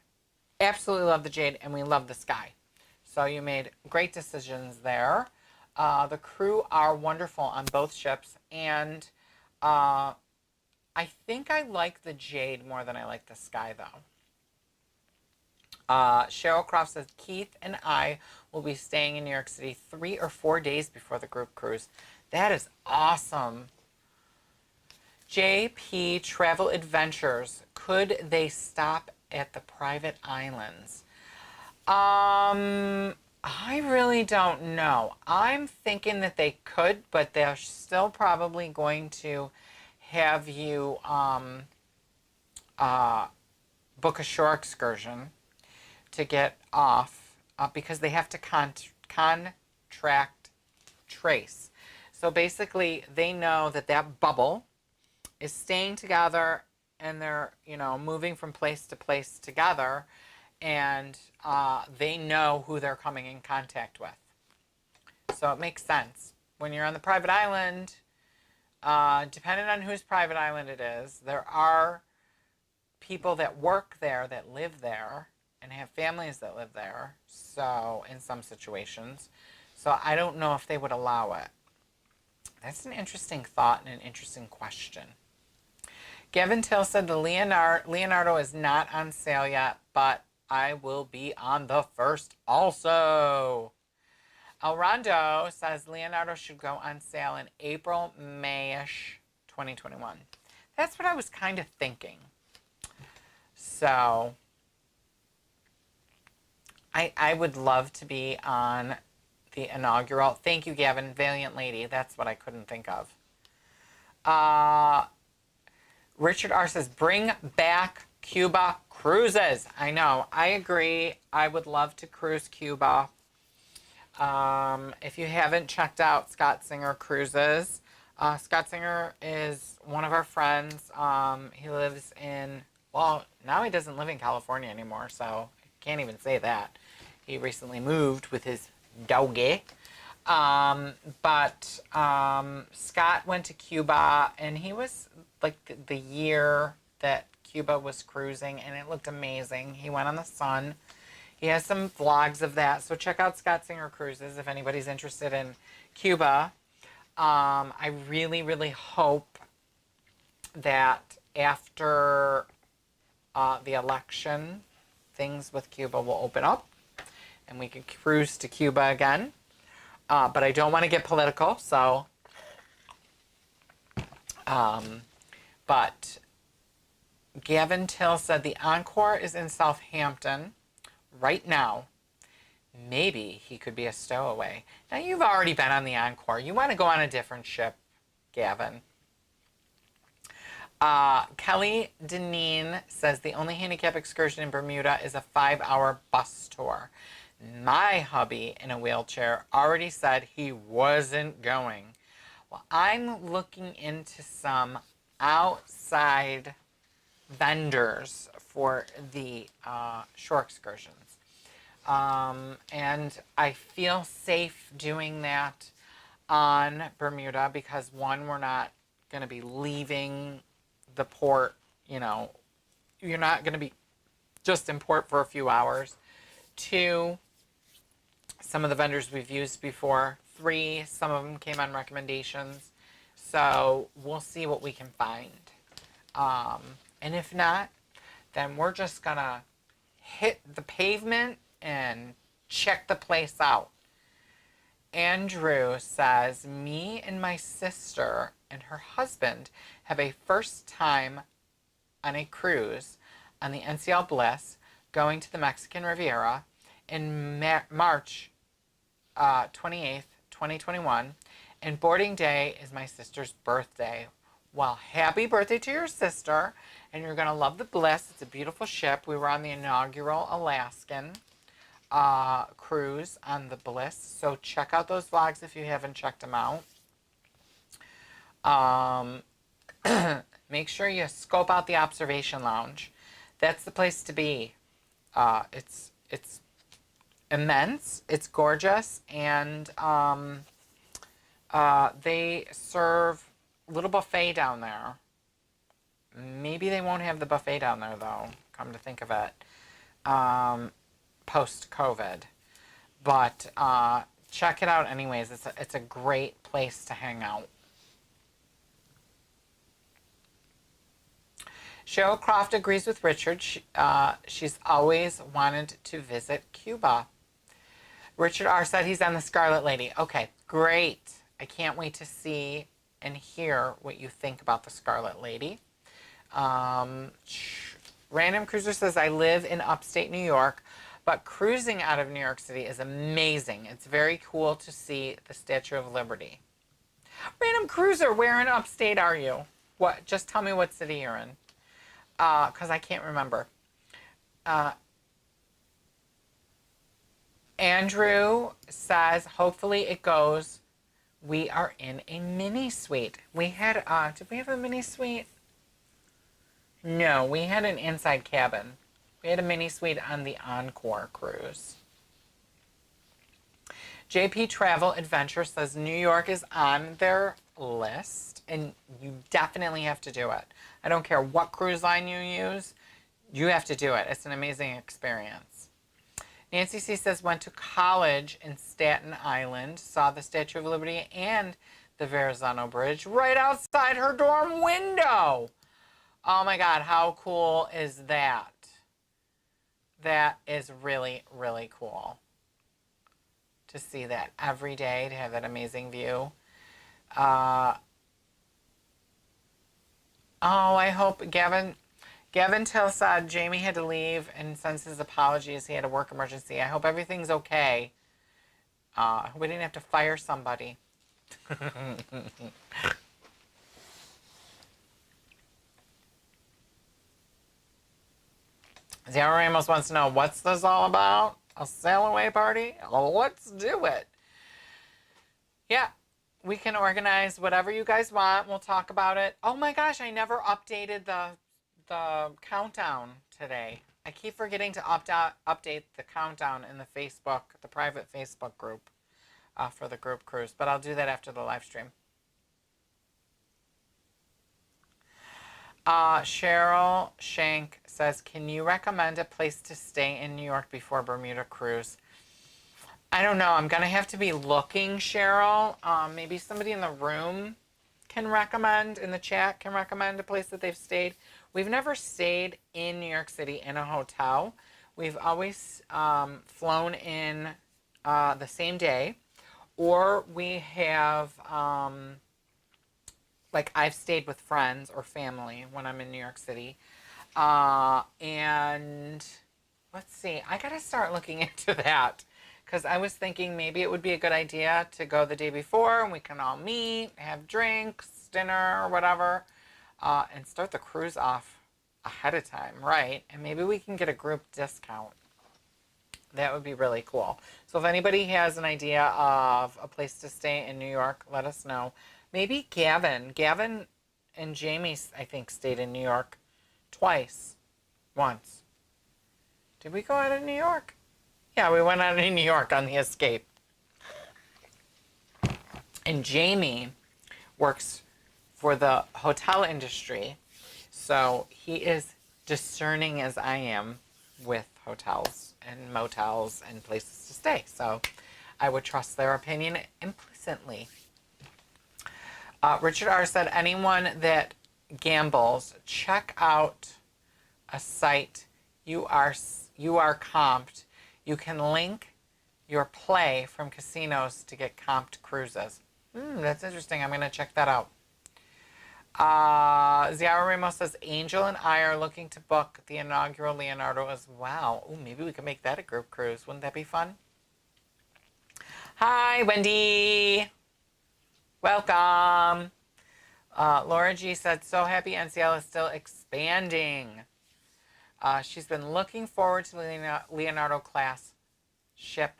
Absolutely love the Jade, and we love the Sky. So you made great decisions there. The crew are wonderful on both ships, and I think I like the Jade more than I like the Sky, though. Cheryl Croft says, Keith and I will be staying in New York City 3 or 4 days before the group cruise. That is awesome. JP Travel Adventures, could they stop at the private islands? I really don't know. I'm thinking that they could, but they're still probably going to have you book a shore excursion to get off because they have to contract trace. So basically, they know that that bubble is staying together and they're, you know, moving from place to place together, and they know who they're coming in contact with. So it makes sense. When you're on the private island, depending on whose private island it is, there are people that work there, that live there, and have families that live there, so in some situations. So I don't know if they would allow it. That's an interesting thought and an interesting question. Gavin Till said the Leonardo is not on sale yet, but I will be on the first also. El Rondo says Leonardo should go on sale in April, May-ish 2021. That's what I was kind of thinking. So I would love to be on the inaugural. Thank you, Gavin. Valiant Lady. That's what I couldn't think of. Richard R. says, bring back Cuba cruises. I know. I agree. I would love to cruise Cuba. If you haven't checked out Scott Singer Cruises, Scott Singer is one of our friends. He lives in, well, now he doesn't live in California anymore, so I can't even say that. He recently moved with his doggy. But Scott went to Cuba, and he was like the year that Cuba was cruising, and it looked amazing. He went on the Sun. He has some vlogs of that, so check out Scott Singer Cruises if anybody's interested in Cuba. I really, really hope that after the election, things with Cuba will open up and we can cruise to Cuba again. But I don't want to get political, so. But Gavin Till said the Encore is in Southampton right now. Maybe he could be a stowaway. Now, you've already been on the Encore. You want to go on a different ship, Gavin. Kelly Deneen says the only handicap excursion in Bermuda is a 5-hour bus tour. My hubby in a wheelchair already said he wasn't going. Well, I'm looking into some outside vendors for the shore excursions. And I feel safe doing that on Bermuda because, one, we're not going to be leaving the port, you know, you're not going to be just in port for a few hours. 2, some of the vendors we've used before. 3, some of them came on recommendations. So we'll see what we can find. And if not, then we're just going to hit the pavement and check the place out. Andrew says, me and my sister and her husband have a first time on a cruise on the NCL Bliss going to the Mexican Riviera in March 28th, 2021. And boarding day is my sister's birthday. Well, happy birthday to your sister. And you're going to love the Bliss. It's a beautiful ship. We were on the inaugural Alaskan cruise on the Bliss. So check out those vlogs if you haven't checked them out. Make sure you scope out the observation lounge. That's the place to be. It's immense. It's gorgeous. And they serve a little buffet down there. Maybe they won't have the buffet down there, though, come to think of it, post-COVID. But check it out anyways. It's a great place to hang out. Cheryl Croft agrees with Richard. She's always wanted to visit Cuba. Richard R. said he's on the Scarlet Lady. Okay, great. I can't wait to see and hear what you think about the Scarlet Lady. Random Cruiser says, I live in upstate New York, but cruising out of New York City is amazing. It's very cool to see the Statue of Liberty. Random Cruiser, where in upstate are you? What? Just tell me what city you're in. Because I can't remember. Andrew says, hopefully it goes. We are in a mini suite. We had, did we have a mini suite? No, we had an inside cabin. We had a mini suite on the Encore cruise. JP Travel Adventure says New York is on their list, and you definitely have to do it. I don't care what cruise line you use, you have to do it. It's an amazing experience. Nancy C. says, went to college in Staten Island, saw the Statue of Liberty and the Verrazano Bridge right outside her dorm window. Oh my God, how cool is that? That is really, really cool to see that every day, to have that amazing view. Oh, I hope Gavin Till said Jamie had to leave and sends his apologies. He had a work emergency. I hope everything's okay. We didn't have to fire somebody. Zara Ramos wants to know, what's this all about? A sail away party? Well, let's do it. Yeah, we can organize whatever you guys want. We'll talk about it. Oh my gosh, I never updated the countdown today. I keep forgetting to update the countdown in the Facebook, the private Facebook group for the group cruise. But I'll do that after the live stream. Cheryl Shank says, can you recommend a place to stay in New York before Bermuda cruise? I don't know. I'm going to have to be looking, Cheryl. Maybe somebody in the room can recommend, in the chat, can recommend a place that they've stayed. We've never stayed in New York City in a hotel. We've always flown in the same day, or we have, like, I've stayed with friends or family when I'm in New York City. And let's see, I gotta start looking into that, because I was thinking maybe it would be a good idea to go the day before and we can all meet, have drinks, dinner, or whatever, and start the cruise off ahead of time, right? And maybe we can get a group discount. That would be really cool. So if anybody has an idea of a place to stay in New York, let us know. Maybe Gavin and Jamie, I think, stayed in New York once. Did we go out of New York? Yeah, we went out of New York on the Escape. And Jamie works for the hotel industry, so he is discerning as I am with hotels and motels and places to stay. So I would trust their opinion implicitly. Richard R. said, anyone that gambles, check out a site you are comped. You can link your play from casinos to get comped cruises. That's interesting. I'm going to check that out. Ziara Ramos says, Angel and I are looking to book the inaugural Leonardo as well. Ooh, maybe we could make that a group cruise. Wouldn't that be fun? Hi, Wendy. Welcome. Laura G said, so happy NCL is still expanding. She's been looking forward to the Leonardo class ship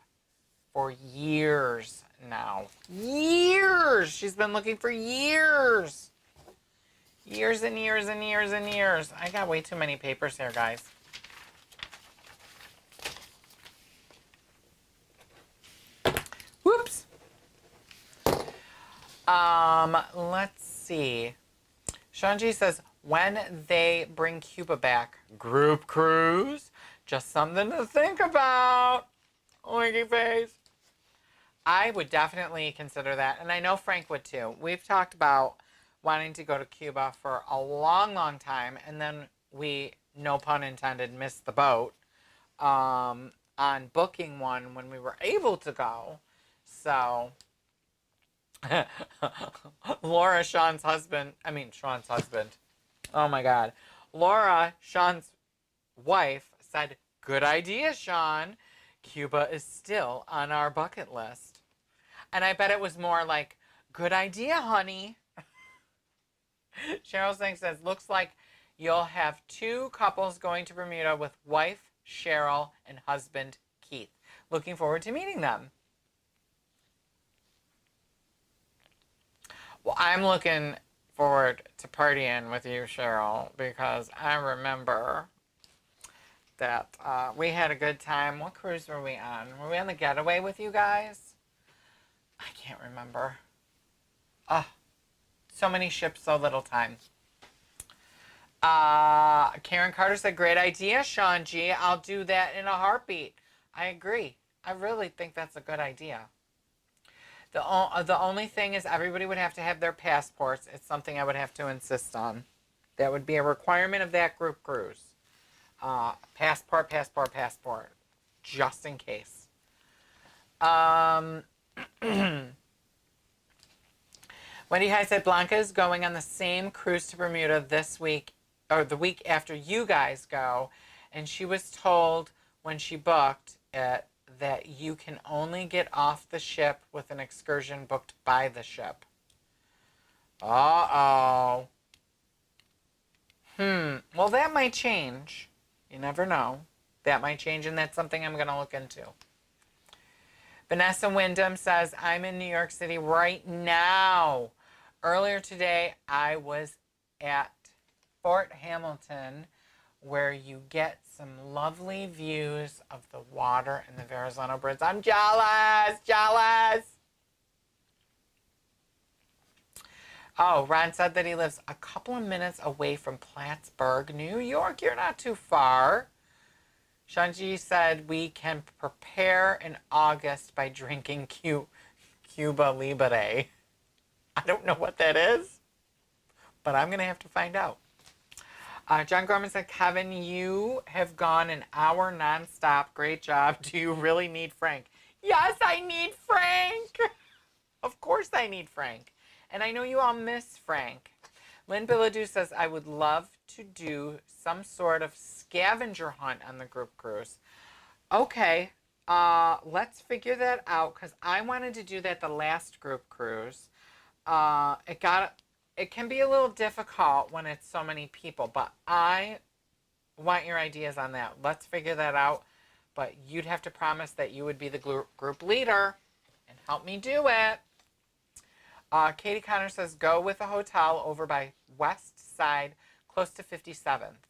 for years now. Years! She's been looking for years. Years and years and years and years. I got way too many papers here, guys. Whoops. Let's see. Sean G says, when they bring Cuba back, group cruise, just something to think about. Winky face. I would definitely consider that, and I know Frank would too. We've talked about wanting to go to Cuba for a long, long time, and then we, no pun intended, missed the boat on booking one when we were able to go. So Laura, Sean's husband. Oh my God. Laura, Sean's wife, said, good idea, Sean. Cuba is still on our bucket list. And I bet it was more like, good idea, honey. Cheryl Singh says, looks like you'll have two couples going to Bermuda with wife Cheryl and husband Keith. Looking forward to meeting them. Well, I'm looking forward to partying with you, Cheryl, because I remember that we had a good time. What cruise were we on? Were we on the Getaway with you guys? I can't remember. So many ships, so little time. Karen Carter said, great idea, Sean G. I'll do that in a heartbeat. I agree. I really think that's a good idea. The only thing is everybody would have to have their passports. It's something I would have to insist on. That would be a requirement of that group cruise. Passport, just in case. Wendy High said Blanca is going on the same cruise to Bermuda this week, or the week after you guys go, and she was told when she booked it that you can only get off the ship with an excursion booked by the ship. Uh-oh. Well, that might change. You never know. That might change, and that's something I'm going to look into. Vanessa Wyndham says, I'm in New York City right now. Earlier today, I was at Fort Hamilton, where you get some lovely views of the water and the Verrazano Bridge. I'm jealous. Oh, Ron said that he lives a couple of minutes away from Plattsburgh, New York. You're not too far. Shanji said we can prepare in August by drinking Cuba Libre. I don't know what that is. but I'm going to have to find out. John Gorman said, Kevin, you have gone an hour nonstop. Great job. Do you really need Frank? Yes, I need Frank. Of course I need Frank. And I know you all miss Frank. Lynn Billadu says, I would love to do some sort of scavenger hunt on the group cruise. Okay, let's figure that out because I wanted to do that the last group cruise. It can be a little difficult when it's so many people, but I want your ideas on that. Let's figure that out. But you'd have to promise that you would be the group leader and help me do it. Katie Connor says, go with a hotel over by West Side, close to 57th.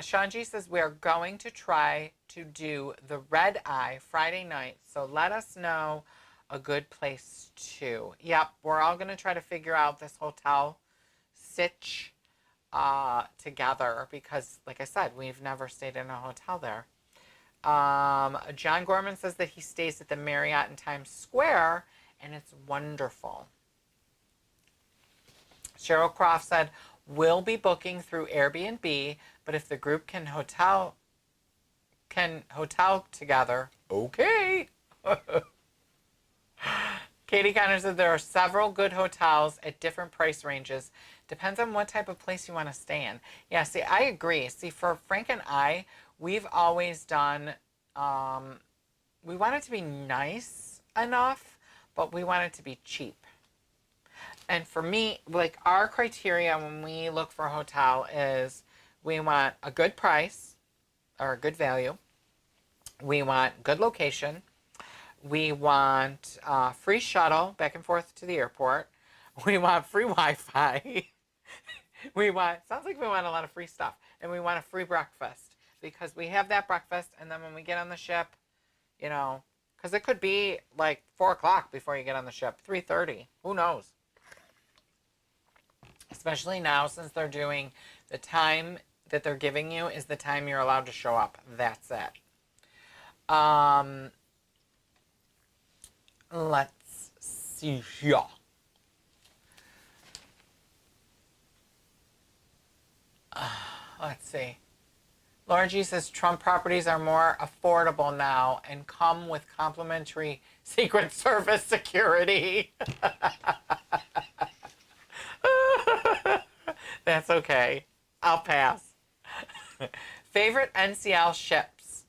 Sean G says, we're going to try to do the Red Eye Friday night, so let us know a good place too. Yep, we're all going to try to figure out this hotel sitch together because, like I said, we've never stayed in a hotel there. John Gorman says that he stays at the Marriott in Times Square, and it's wonderful. Cheryl Croft said, we'll be booking through Airbnb, but if the group can hotel together, okay. Katie Connor said there are several good hotels at different price ranges. Depends on what type of place you want to stay in. Yeah, see, I agree. See, for Frank and I, we've always done, we want it to be nice enough, but we want it to be cheap. And for me, like our criteria when we look for a hotel is we want a good price or a good value. We want good location. We want free shuttle back and forth to the airport. We want free Wi-Fi. Sounds like we want a lot of free stuff. And we want a free breakfast because we have that breakfast. And then when we get on the ship, you know, because it could be like 4 o'clock before you get on the ship, 3:30, who knows? Especially now since they're doing the time that they're giving you is the time you're allowed to show up. That's it. Let's see here. Let's see. Laura G says Trump properties are more affordable now and come with complimentary Secret Service security. That's okay. I'll pass. Favorite NCL ships?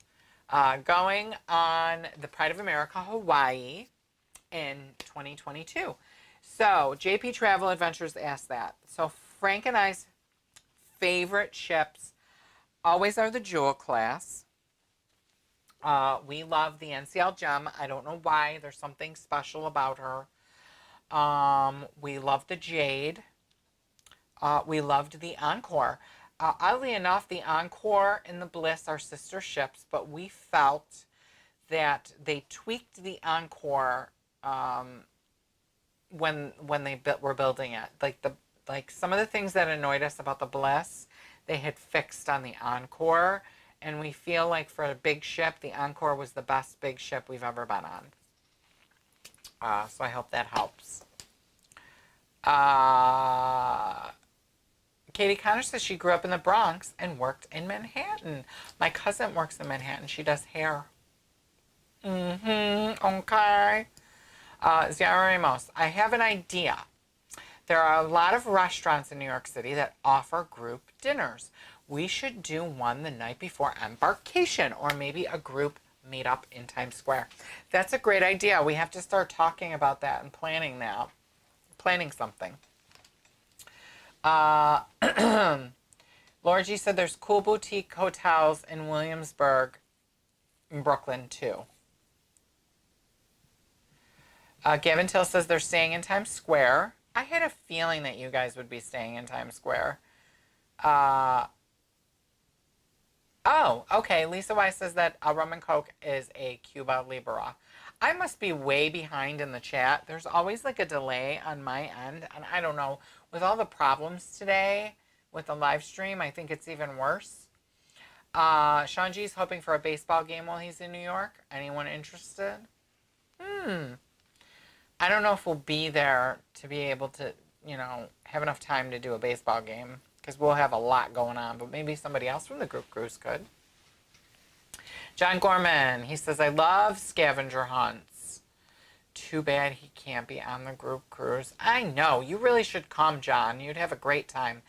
Going on the Pride of America Hawaii in 2022. So JP Travel Adventures asked that. So Frank and I's favorite ships always are the Jewel class. We love the NCL Gem. I don't know why. There's something special about her. We love the Jade. We loved the Encore. Oddly enough, the Encore and the Bliss are sister ships, but we felt that they tweaked the Encore when they were building it. Like some of the things that annoyed us about the Bliss, they had fixed on the Encore, and we feel like for a big ship, the Encore was the best big ship we've ever been on. So I hope that helps. Katie Connor says she grew up in the Bronx and worked in Manhattan. My cousin works in Manhattan. She does hair. Okay. Ziara Ramos, I have an idea. There are a lot of restaurants in New York City that offer group dinners. We should do one the night before embarkation, or maybe a group meetup in Times Square. That's a great idea. We have to start talking about that and planning now. Planning something. Laura G said there's cool boutique hotels in Williamsburg, in Brooklyn too. Gavin Till says they're staying in Times Square. I had a feeling that you guys would be staying in Times Square. Oh, okay. Lisa Weiss says that rum and Coke is a Cuba Libre. I must be way behind in the chat. There's always like a delay on my end. And I don't know. With all the problems today with the live stream, I think it's even worse. Sean G's hoping for a baseball game while he's in New York. Anyone interested? I don't know if we'll be there to be able to, have enough time to do a baseball game because we'll have a lot going on, but maybe somebody else from the group cruise could. John Gorman, he says, I love scavenger hunts. Too bad he can't be on the group cruise. I know. You really should come, John. You'd have a great time.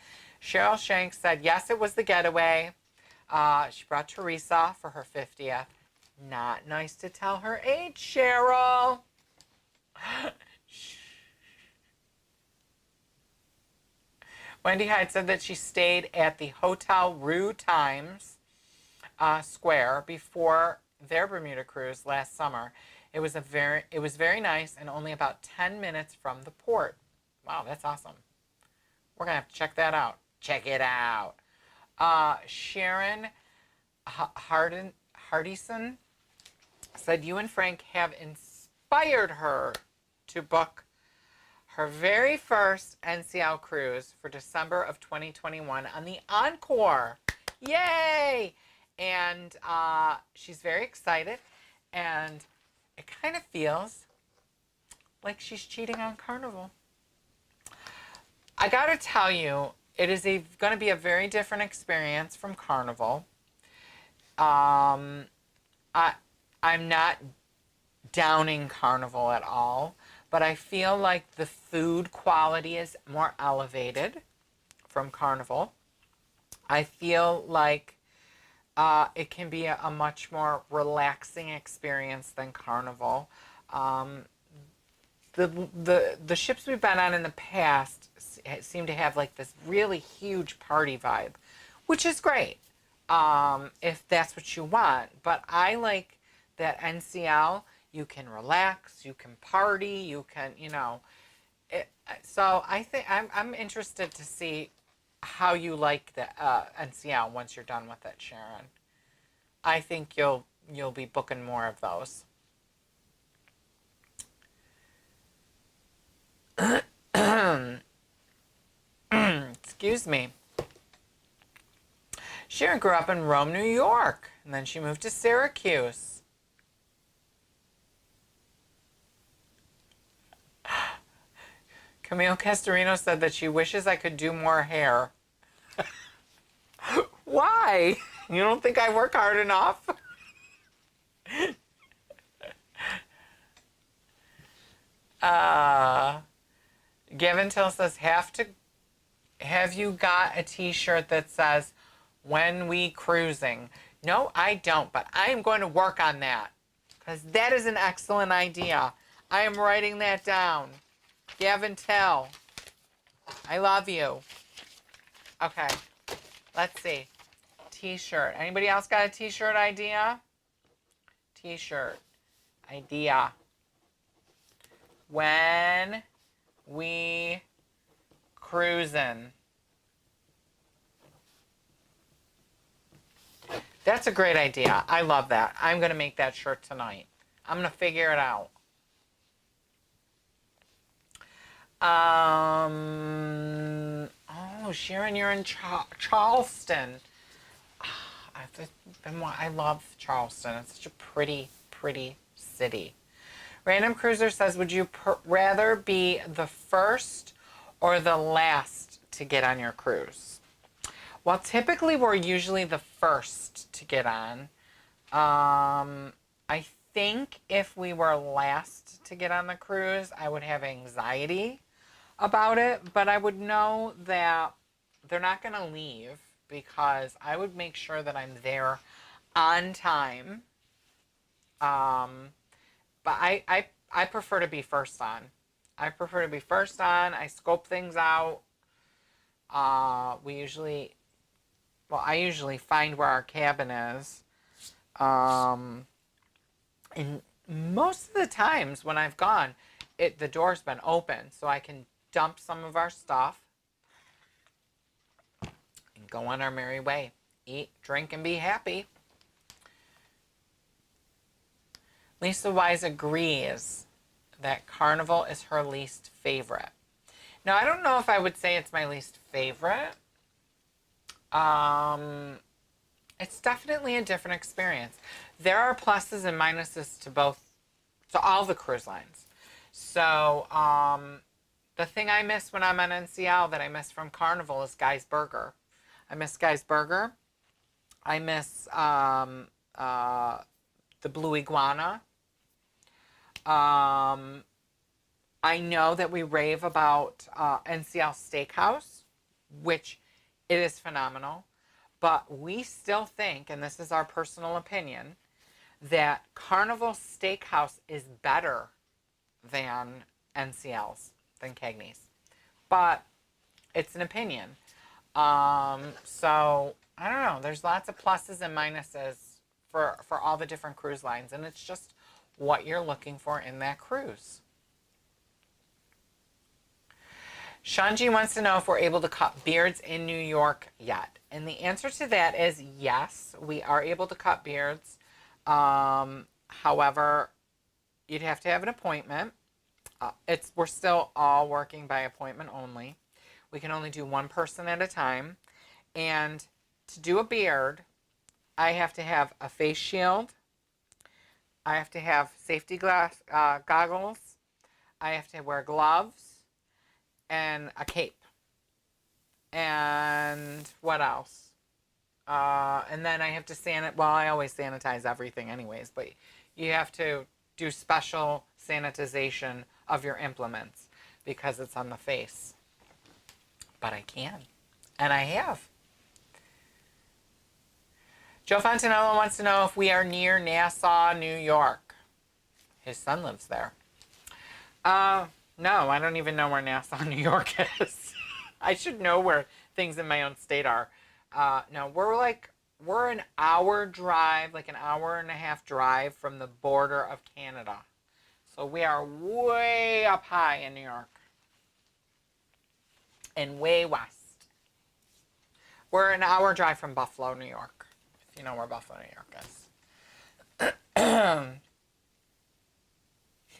Cheryl Shanks said, yes, it was the getaway. She brought Teresa for her 50th. Not nice to tell her age, Cheryl. Wendy Hyde said that she stayed at the Hotel Rue Times Square before their Bermuda cruise last summer. It was very nice and only about 10 minutes from the port. Wow, that's awesome. We're going to have to check that out. Check it out. Sharon Hardison said, you and Frank have inspired her to book her very first NCL cruise for December of 2021 on the Encore. Yay! And she's very excited, and it kind of feels like she's cheating on Carnival. I got to tell you, it is going to be a very different experience from Carnival. I'm not downing Carnival at all, but I feel like the food quality is more elevated from Carnival. I feel like it can be a much more relaxing experience than Carnival. The ships we've been on in the past seem to have like this really huge party vibe, which is great if that's what you want. But I like that NCL. You can relax, you can party, you can, so I think I'm interested to see how you like the NCL once you're done with it, Sharon. I think you'll be booking more of those. Excuse me. Sharon grew up in Rome, New York, and then she moved to Syracuse. Camille Castorino said that she wishes I could do more hair. Why? You don't think I work hard enough? Gavin Till says, have you got a t-shirt that says, when we cruising? No, I don't, but I am going to work on that because that is an excellent idea. I am writing that down. Gavin Tell, I love you. Okay, let's see. T-shirt. Anybody else got a t-shirt idea? T-shirt idea. When we cruising. That's a great idea. I love that. I'm going to make that shirt tonight. I'm going to figure it out. Oh, Sharon, you're in Charleston. I love Charleston. It's such a pretty, pretty city. Random Cruiser says, would you rather be the first or the last to get on your cruise? Well, typically we're usually the first to get on. I think if we were last to get on the cruise, I would have anxiety about it, but I would know that they're not going to leave because I would make sure that I'm there on time. But I prefer to be first on. I prefer to be first on. I scope things out. I usually find where our cabin is. And most of the times when I've gone, the door's been open, so I can dump some of our stuff and go on our merry way. Eat, drink, and be happy. Lisa Wise agrees that Carnival is her least favorite. Now, I don't know if I would say it's my least favorite. It's definitely a different experience. There are pluses and minuses to all the cruise lines. So, The thing I miss when I'm on NCL that I miss from Carnival is Guy's Burger. I miss Guy's Burger. I miss the Blue Iguana. I know that we rave about NCL Steakhouse, which it is phenomenal, but we still think, and this is our personal opinion, that Carnival Steakhouse is better than NCL's, than Cagney's. But it's an opinion. So I don't know. There's lots of pluses and minuses for all the different cruise lines, and it's just what you're looking for in that cruise. Shanji wants to know if we're able to cut beards in New York yet. And the answer to that is yes, we are able to cut beards. However, you'd have to have an appointment. We're still all working by appointment only. We can only do one person at a time. And to do a beard, I have to have a face shield. I have to have safety goggles. I have to wear gloves and a cape. And what else? And then I have to well, I always sanitize everything anyways, but you have to do special sanitization of your implements because it's on the face. But I can. And I have. Joe Fontanello wants to know if we are near Nassau, New York. His son lives there. No, I don't even know where Nassau, New York is. I should know where things in my own state are. No, we're an hour drive, like an hour and a half drive from the border of Canada. So we are way up high in New York. And way west. We're an hour drive from Buffalo, New York. If you know where Buffalo, New York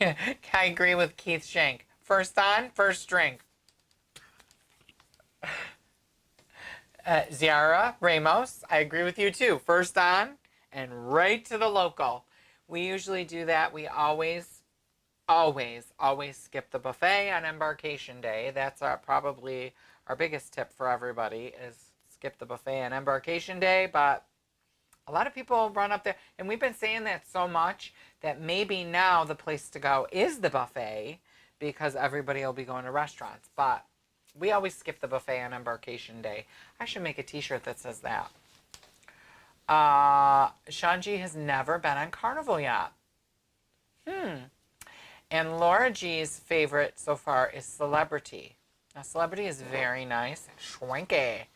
is. I agree with Keith Shank. First on, first drink. Ziara Ramos, I agree with you too. First on and right to the local. We usually do that. We always skip the buffet on embarkation day. That's probably our biggest tip for everybody is skip the buffet on embarkation day. But a lot of people run up there, and we've been saying that so much that maybe now the place to go is the buffet because everybody will be going to restaurants. But we always skip the buffet on embarkation day. I should make a t-shirt that says that. Shanji has never been on Carnival yet. And Laura G's favorite so far is Celebrity. Now, Celebrity is very nice. Schwanky.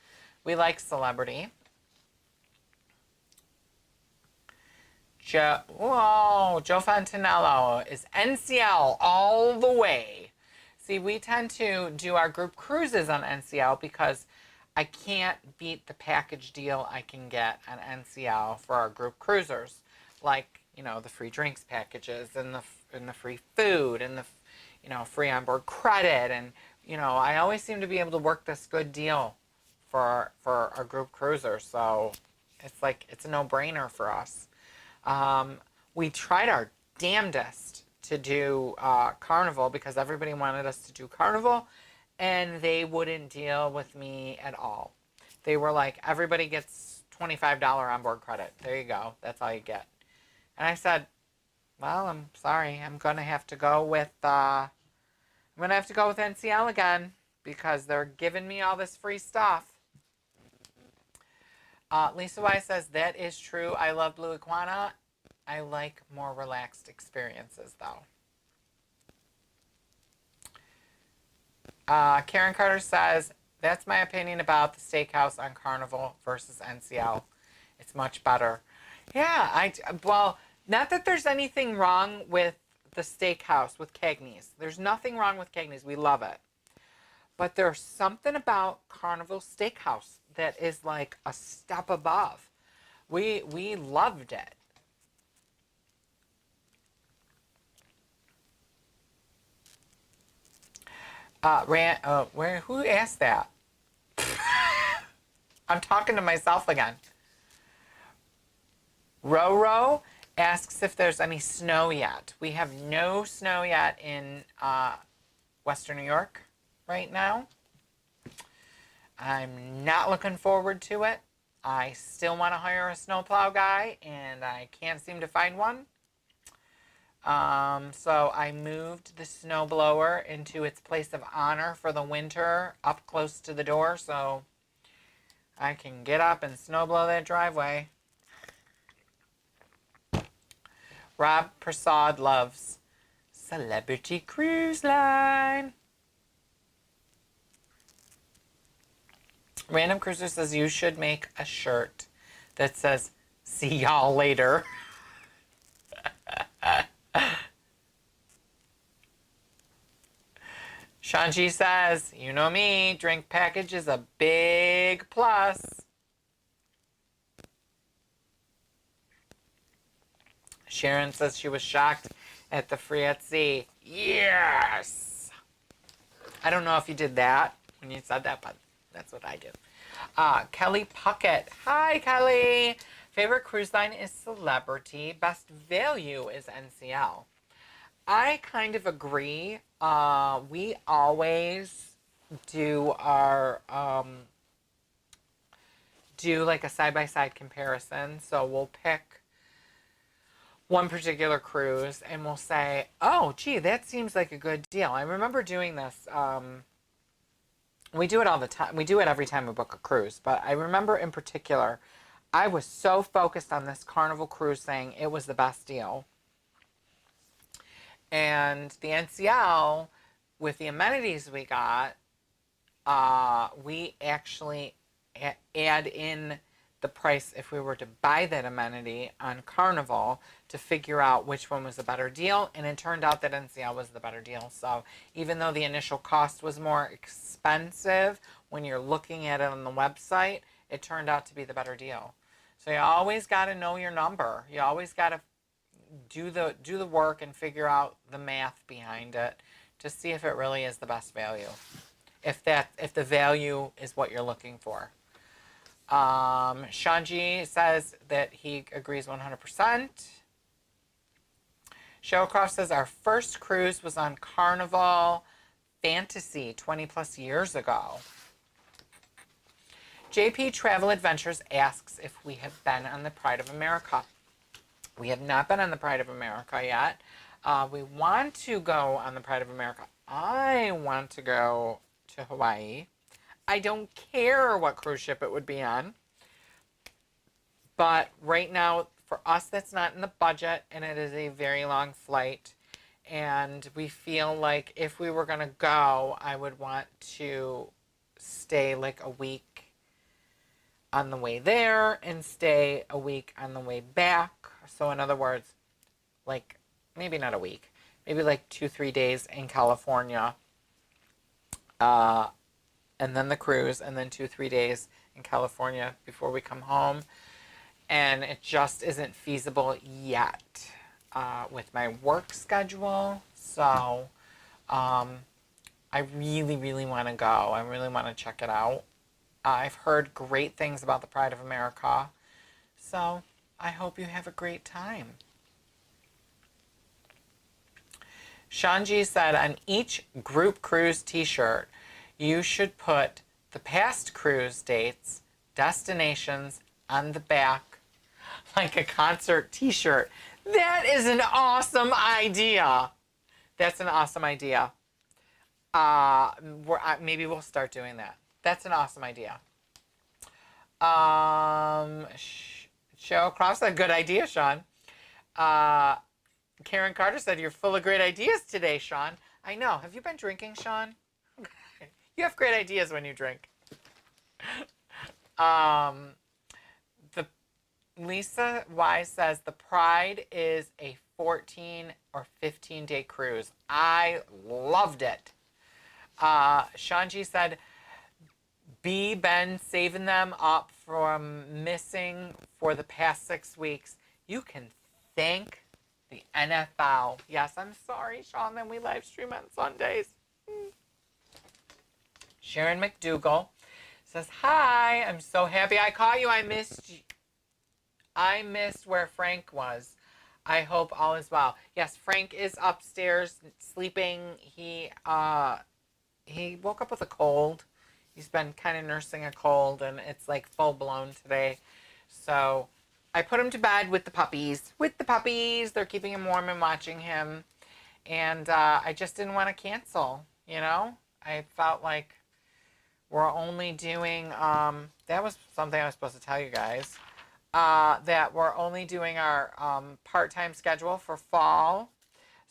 We like Celebrity. Joe Fontanello is NCL all the way. See, we tend to do our group cruises on NCL because I can't beat the package deal I can get on NCL for our group cruisers. Like, you know, the free drinks packages and the free food and the, you know, free onboard credit. And, you know, I always seem to be able to work this good deal for our group cruisers. So it's like, it's a no-brainer for us. We tried our damnedest to do Carnival because everybody wanted us to do Carnival, and they wouldn't deal with me at all. They were like, everybody gets $25 onboard credit. There you go. That's all you get. And I said, well, I'm sorry. I'm going to have to go with NCL again because they're giving me all this free stuff. Lisa Y says, that is true. I love Blue Iguana. I like more relaxed experiences, though. Karen Carter says, that's my opinion about the steakhouse on Carnival versus NCL. It's much better. Yeah, well, not that there's anything wrong with the steakhouse with Cagney's. There's nothing wrong with Cagney's. We love it. But there's something about Carnival Steakhouse that is like a step above. We loved it. Who asked that? I'm talking to myself again. Roro asks if there's any snow yet. We have no snow yet in Western New York. right now. I'm not looking forward to it. I still want to hire a snowplow guy, and I can't seem to find one. So I moved the snowblower into its place of honor for the winter up close to the door so I can get up and snowblow that driveway. Rob Prasad loves Celebrity Cruise Line. Random Cruiser says you should make a shirt that says, "See y'all later." Shanji says, you know me, drink package is a big plus. Sharon says she was shocked at the free at sea. Yes! I don't know if you did that when you said that, but that's what I do. Kelly Puckett. Hi, Kelly. Favorite cruise line is Celebrity. Best value is NCL. I kind of agree. We always do our do like a side-by-side comparison. So we'll pick one particular cruise and we'll say, oh, gee, that seems like a good deal. I remember doing this. We do it all the time. We do it every time we book a cruise. But I remember in particular, I was so focused on this Carnival cruise saying it was the best deal. And the NCL, with the amenities we got, we actually add in the price if we were to buy that amenity on Carnival to figure out which one was a better deal. And it turned out that NCL was the better deal. So even though the initial cost was more expensive, when you're looking at it on the website, it turned out to be the better deal. So you always got to know your number. You always got to do the work and figure out the math behind it to see if it really is the best value. If the value is what you're looking for. Shanji says that he agrees 100%. Shellcroft says our first cruise was on Carnival Fantasy 20 plus years ago. JP Travel Adventures asks if we have been on the Pride of America. We have not been on the Pride of America yet. We want to go on the Pride of America. I want to go to Hawaii. I don't care what cruise ship it would be on. But right now, for us, that's not in the budget, and it is a very long flight. And we feel like if we were going to go, I would want to stay like a week on the way there and stay a week on the way back. So in other words, like maybe not a week, maybe like 2-3 days in California, and then the cruise, and then 2-3 days in California before we come home. And it just isn't feasible yet with my work schedule. So I really, really want to go. I really want to check it out. I've heard great things about the Pride of America. So I hope you have a great time. Shanji said on each group cruise t-shirt, you should put the past cruise dates, destinations on the back like a concert t-shirt. That is an awesome idea. That's an awesome idea. Maybe we'll start doing that. That's an awesome idea. Cheryl Cross said, good idea, Sean. Karen Carter said, you're full of great ideas today, Sean. I know. Have you been drinking, Sean? You have great ideas when you drink. Lisa Y says, the Pride is a 14 or 15 day cruise. I loved it. Shanji said, B, been saving them up from missing for the past 6 weeks. You can thank the NFL. Yes, I'm sorry, Sean, that we live stream on Sundays. Sharon McDougall says, hi, I'm so happy I caught you. I missed where Frank was. I hope all is well. Yes, Frank is upstairs sleeping. He he woke up with a cold. He's been kind of nursing a cold, and it's like full blown today. So I put him to bed with the puppies. With the puppies, they're keeping him warm and watching him. And I just didn't want to cancel. You know, I felt like we're only doing. That was something I was supposed to tell you guys. That we're only doing our part-time schedule for fall.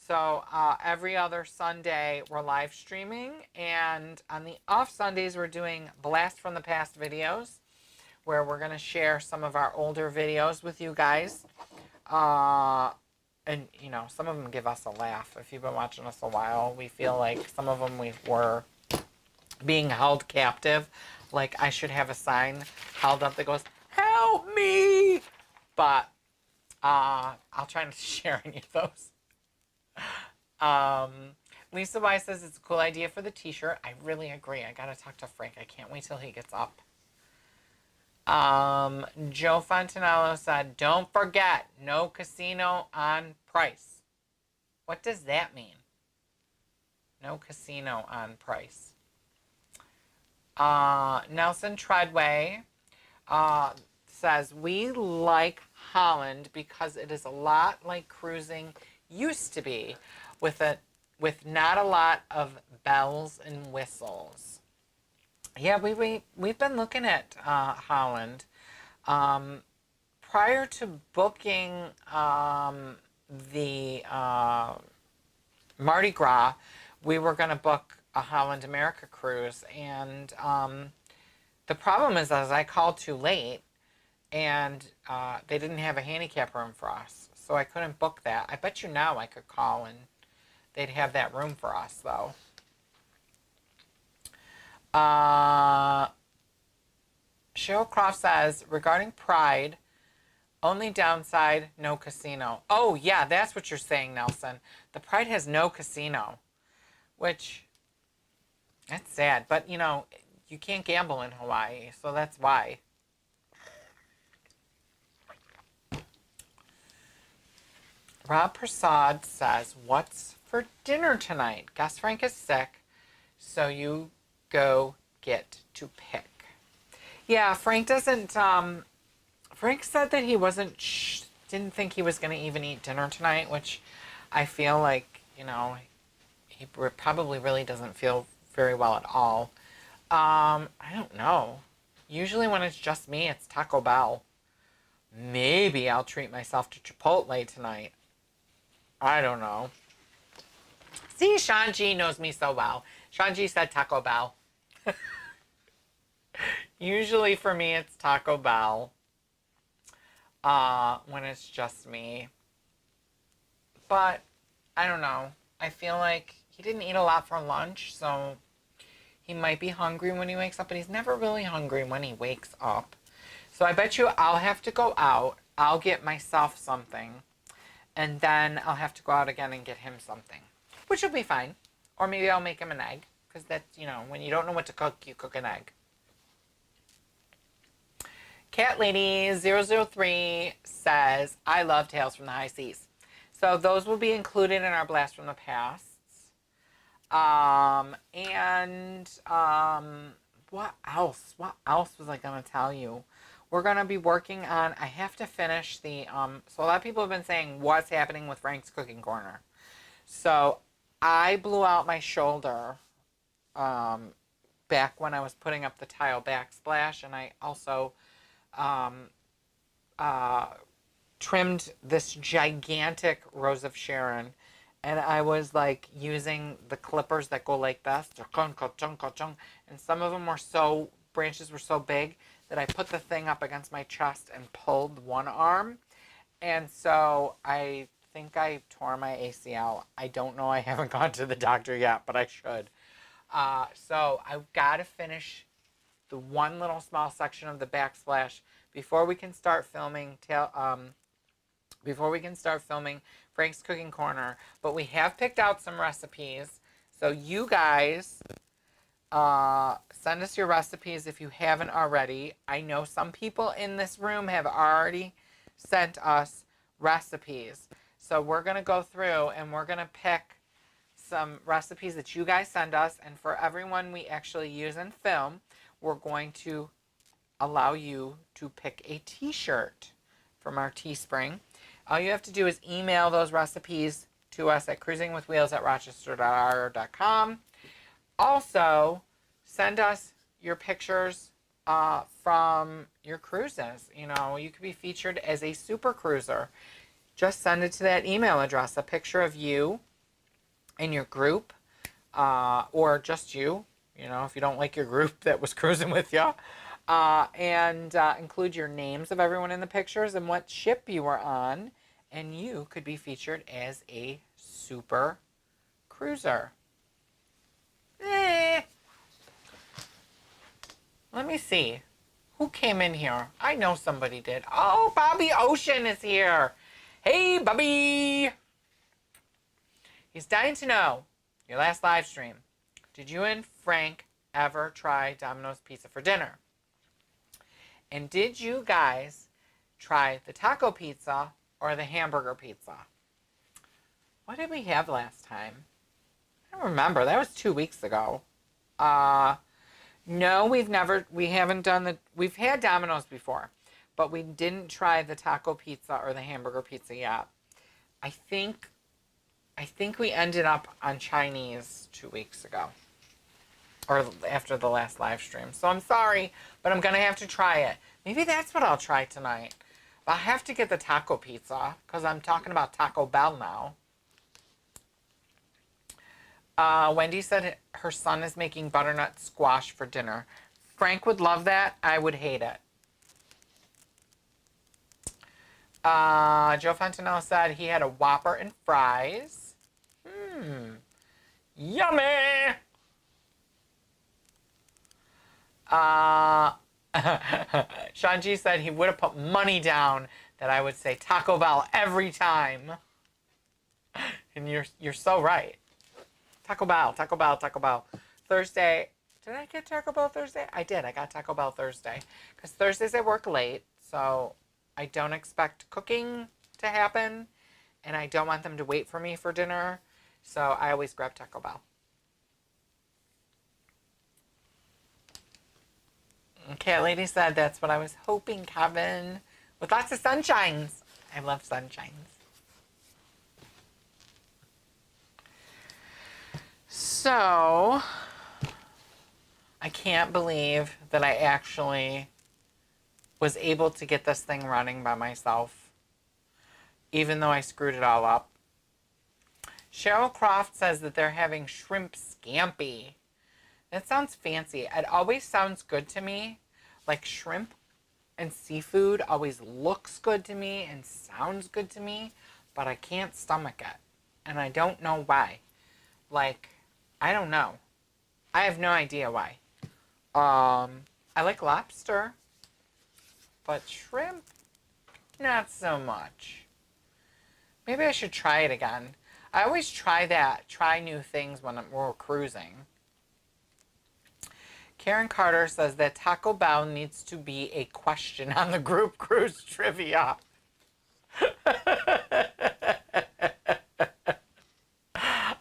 So every other Sunday we're live streaming, and on the off Sundays we're doing blast from the past videos, where we're going to share some of our older videos with you guys. And you know, some of them give us a laugh. If you've been watching us a while, we feel like some of them we were being held captive. Like I should have a sign held up that goes, "Help me!" But I'll try not to share any of those. Lisa Weiss says it's a cool idea for the t-shirt. I really agree. I gotta talk to Frank. I can't wait till he gets up. Joe Fontanello said, don't forget, no casino on price. What does that mean? No casino on price. Nelson Treadway says, we like Holland because it is a lot like cruising used to be, with not a lot of bells and whistles. Yeah, we've been looking at Holland. Prior to booking the Mardi Gras, we were going to book a Holland America cruise, and the problem is I called too late, and they didn't have a handicap room for us, so I couldn't book that. I bet you now I could call and they'd have that room for us, though. Cheryl Croft says, regarding Pride, only downside, no casino. Oh, yeah, that's what you're saying, Nelson. The Pride has no casino, which, that's sad. But, you know, you can't gamble in Hawaii, so that's why. Rob Prasad says, what's for dinner tonight? Gus Frank is sick, so you go get to pick. Yeah, Frank doesn't, Frank said that he didn't think he was going to even eat dinner tonight, which I feel like, you know, he probably really doesn't feel very well at all. I don't know. Usually when it's just me, it's Taco Bell. Maybe I'll treat myself to Chipotle tonight. I don't know. See, Sean G knows me so well. Sean G said Taco Bell. Usually for me, it's Taco Bell when it's just me. But I don't know. I feel like he didn't eat a lot for lunch, so he might be hungry when he wakes up, but he's never really hungry when he wakes up. So I bet you I'll have to go out. I'll get myself something, and then I'll have to go out again and get him something, which will be fine. Or maybe I'll make him an egg, because that's, you know, when you don't know what to cook, you cook an egg. Cat Lady 003 says, I love Tales from the High Seas. So those will be included in our Blast from the Past. What else? What else was I going to tell you? We're going to be working on, I have to finish the, so a lot of people have been saying, what's happening with Frank's Cooking Corner? So I blew out my shoulder back when I was putting up the tile backsplash, and I also trimmed this gigantic Rose of Sharon, and I was like using the clippers that go like this, and some of them were branches were so big that I put the thing up against my chest and pulled one arm, and so I think I tore my ACL. I don't know, I haven't gone to the doctor yet, but I should. So I've got to finish the one little small section of the backsplash before we can start filming Frank's Cooking Corner. But we have picked out some recipes, so you guys send us your recipes if you haven't already. I know some people in this room have already sent us recipes, so we're going to go through and we're going to pick some recipes that you guys send us, and for everyone we actually use and film, we're going to allow you to pick a t-shirt from our Teespring. All you have to do is email those recipes to us at cruisingwithwheels@rochester.com. Also, send us your pictures from your cruises. You know, you could be featured as a super cruiser. Just send it to that email address, a picture of you and your group, or just you, you know, if you don't like your group that was cruising with you, and include your names of everyone in the pictures and what ship you were on, and you could be featured as a super cruiser. Let me see. Who came in here? I know somebody did. Oh, Bobby Ocean is here. Hey, Bobby. He's dying to know, your last live stream, did you and Frank ever try Domino's Pizza for dinner? And did you guys try the taco pizza or the hamburger pizza? What did we have last time? I don't remember. That was 2 weeks ago. No, we've had Domino's before, but we didn't try the taco pizza or the hamburger pizza yet. I think we ended up on Chinese 2 weeks ago, or after the last live stream. So I'm sorry, but I'm going to have to try it. Maybe that's what I'll try tonight. But I have to get the taco pizza because I'm talking about Taco Bell now. Wendy said her son is making butternut squash for dinner. Frank would love that. I would hate it. Joe Fontanella said he had a Whopper and fries. Yummy! Sean G said he would have put money down that I would say Taco Bell every time. And you're so right. Taco Bell, Taco Bell, Taco Bell. Thursday. Did I get Taco Bell Thursday? I did. I got Taco Bell Thursday. Because Thursdays I work late, so I don't expect cooking to happen. And I don't want them to wait for me for dinner. So I always grab Taco Bell. Cat Lady said that's what I was hoping, Kevin. With lots of sunshines. I love sunshines. So, I can't believe that I actually was able to get this thing running by myself, even though I screwed it all up. Cheryl Croft says that they're having shrimp scampi. That sounds fancy. It always sounds good to me. Like shrimp and seafood always looks good to me and sounds good to me, but I can't stomach it. And I don't know why. Like, I don't know. I have no idea why. I like lobster, but shrimp, not so much. Maybe I should try it again. I always try new things when we're cruising. Karen Carter says that Taco Bell needs to be a question on the group cruise trivia.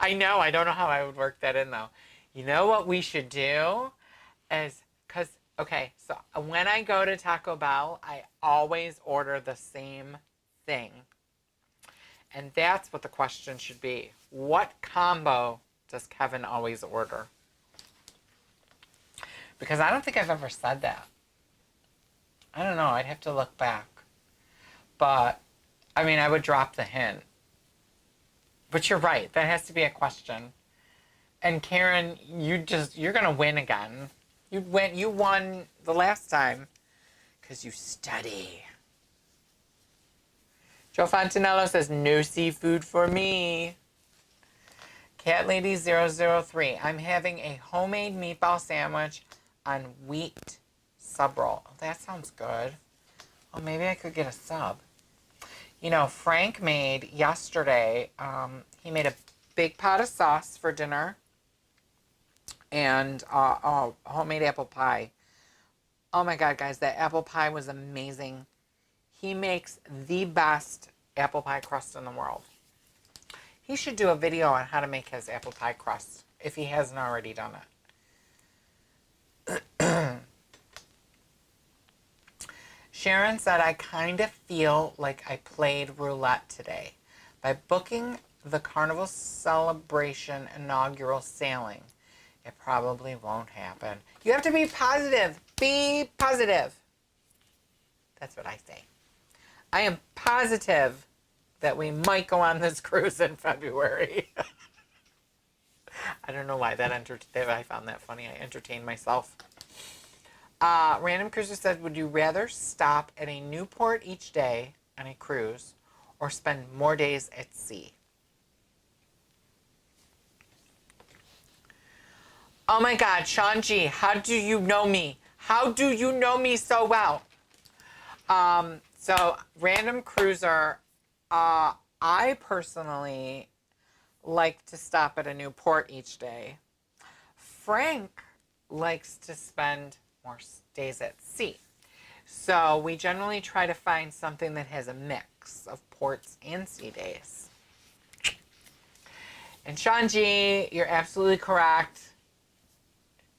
I know. I don't know how I would work that in, though. You know what we should do is, okay, so when I go to Taco Bell, I always order the same thing. And that's what the question should be. What combo does Kevin always order? Because I don't think I've ever said that. I don't know. I'd have to look back. But, I mean, I would drop the hint. But you're right. That has to be a question. And Karen, you're going to win again. You won the last time because you study. Joe Fontanello says, no seafood for me. Cat Lady 003. I'm having a homemade meatball sandwich on wheat sub roll. Oh, that sounds good. Well, maybe I could get a sub. You know, Frank made yesterday, he made a big pot of sauce for dinner and homemade apple pie. Oh my God, guys, that apple pie was amazing. He makes the best apple pie crust in the world. He should do a video on how to make his apple pie crust if he hasn't already done it. Sharon said, I kind of feel like I played roulette today by booking the Carnival Celebration inaugural sailing. It probably won't happen. You have to be positive. Be positive. That's what I say. I am positive that we might go on this cruise in February. I don't know why I found that funny. I entertained myself. Random Cruiser said, would you rather stop at a new port each day on a cruise or spend more days at sea? Oh my God, Sean G, how do you know me? How do you know me so well? So Random Cruiser, I personally like to stop at a new port each day. Frank likes to spend more days at sea. So we generally try to find something that has a mix of ports and sea days. And Sean G, you're absolutely correct.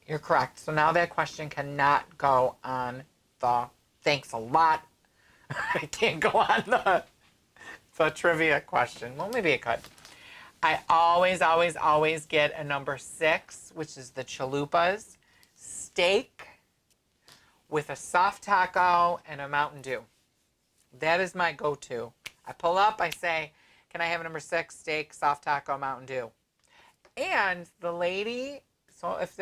You're correct. So now that question cannot go on the thanks a lot. I can't go on the trivia question. Well, maybe it could. I always get a number 6, which is the chalupas steak with a soft taco and a Mountain Dew. That is my go-to. I pull up, I say, can I have a number 6 steak, soft taco, Mountain Dew? And the lady, so if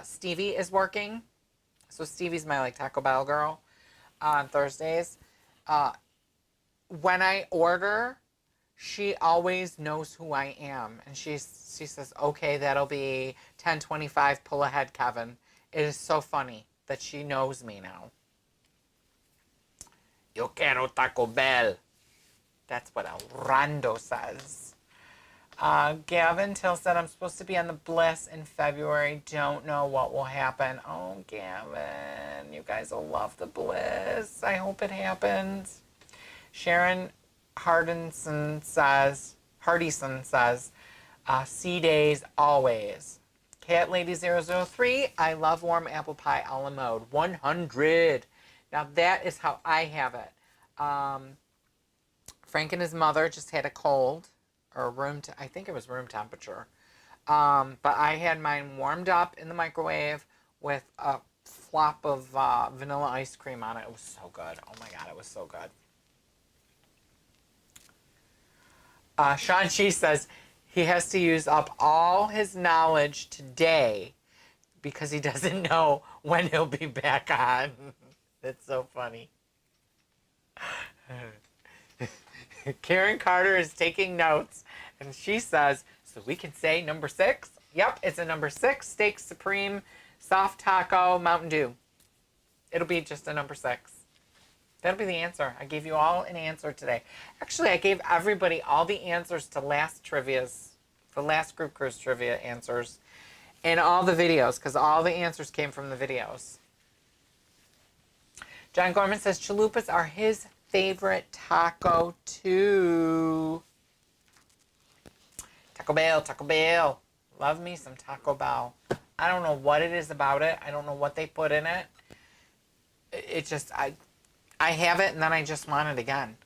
Stevie is working, so Stevie's my Taco Bell girl on Thursdays, when I order, she always knows who I am. And she says, okay, that'll be $10.25, pull ahead, Kevin. It is so funny that she knows me now. Yo quiero Taco Bell. That's what Orlando says. Gavin Till said, I'm supposed to be on the Bliss in February. Don't know what will happen. Oh, Gavin, you guys will love the Bliss. I hope it happens. Sharon Hardison says, sea days always. Cat Lady 003, I love warm apple pie a la mode. 100. Now that is how I have it. Frank and his mother just had a cold, or I think it was room temperature. But I had mine warmed up in the microwave with a flop of vanilla ice cream on it. It was so good. Oh my God, it was so good. Sean Chi says he has to use up all his knowledge today because he doesn't know when he'll be back on. That's so funny. Karen Carter is taking notes, and she says, so we can say number 6? Yep, it's a number 6, steak supreme, soft taco, Mountain Dew. It'll be just a number 6. That'll be the answer. I gave you all an answer today. Actually, I gave everybody all the answers to the last group cruise trivia answers in all the videos, because all the answers came from the videos. John Gorman says chalupas are his favorite taco too. Taco Bell. Love me some Taco Bell. I don't know what it is about it. I don't know what they put in it. It just, I have it and then I just want it again.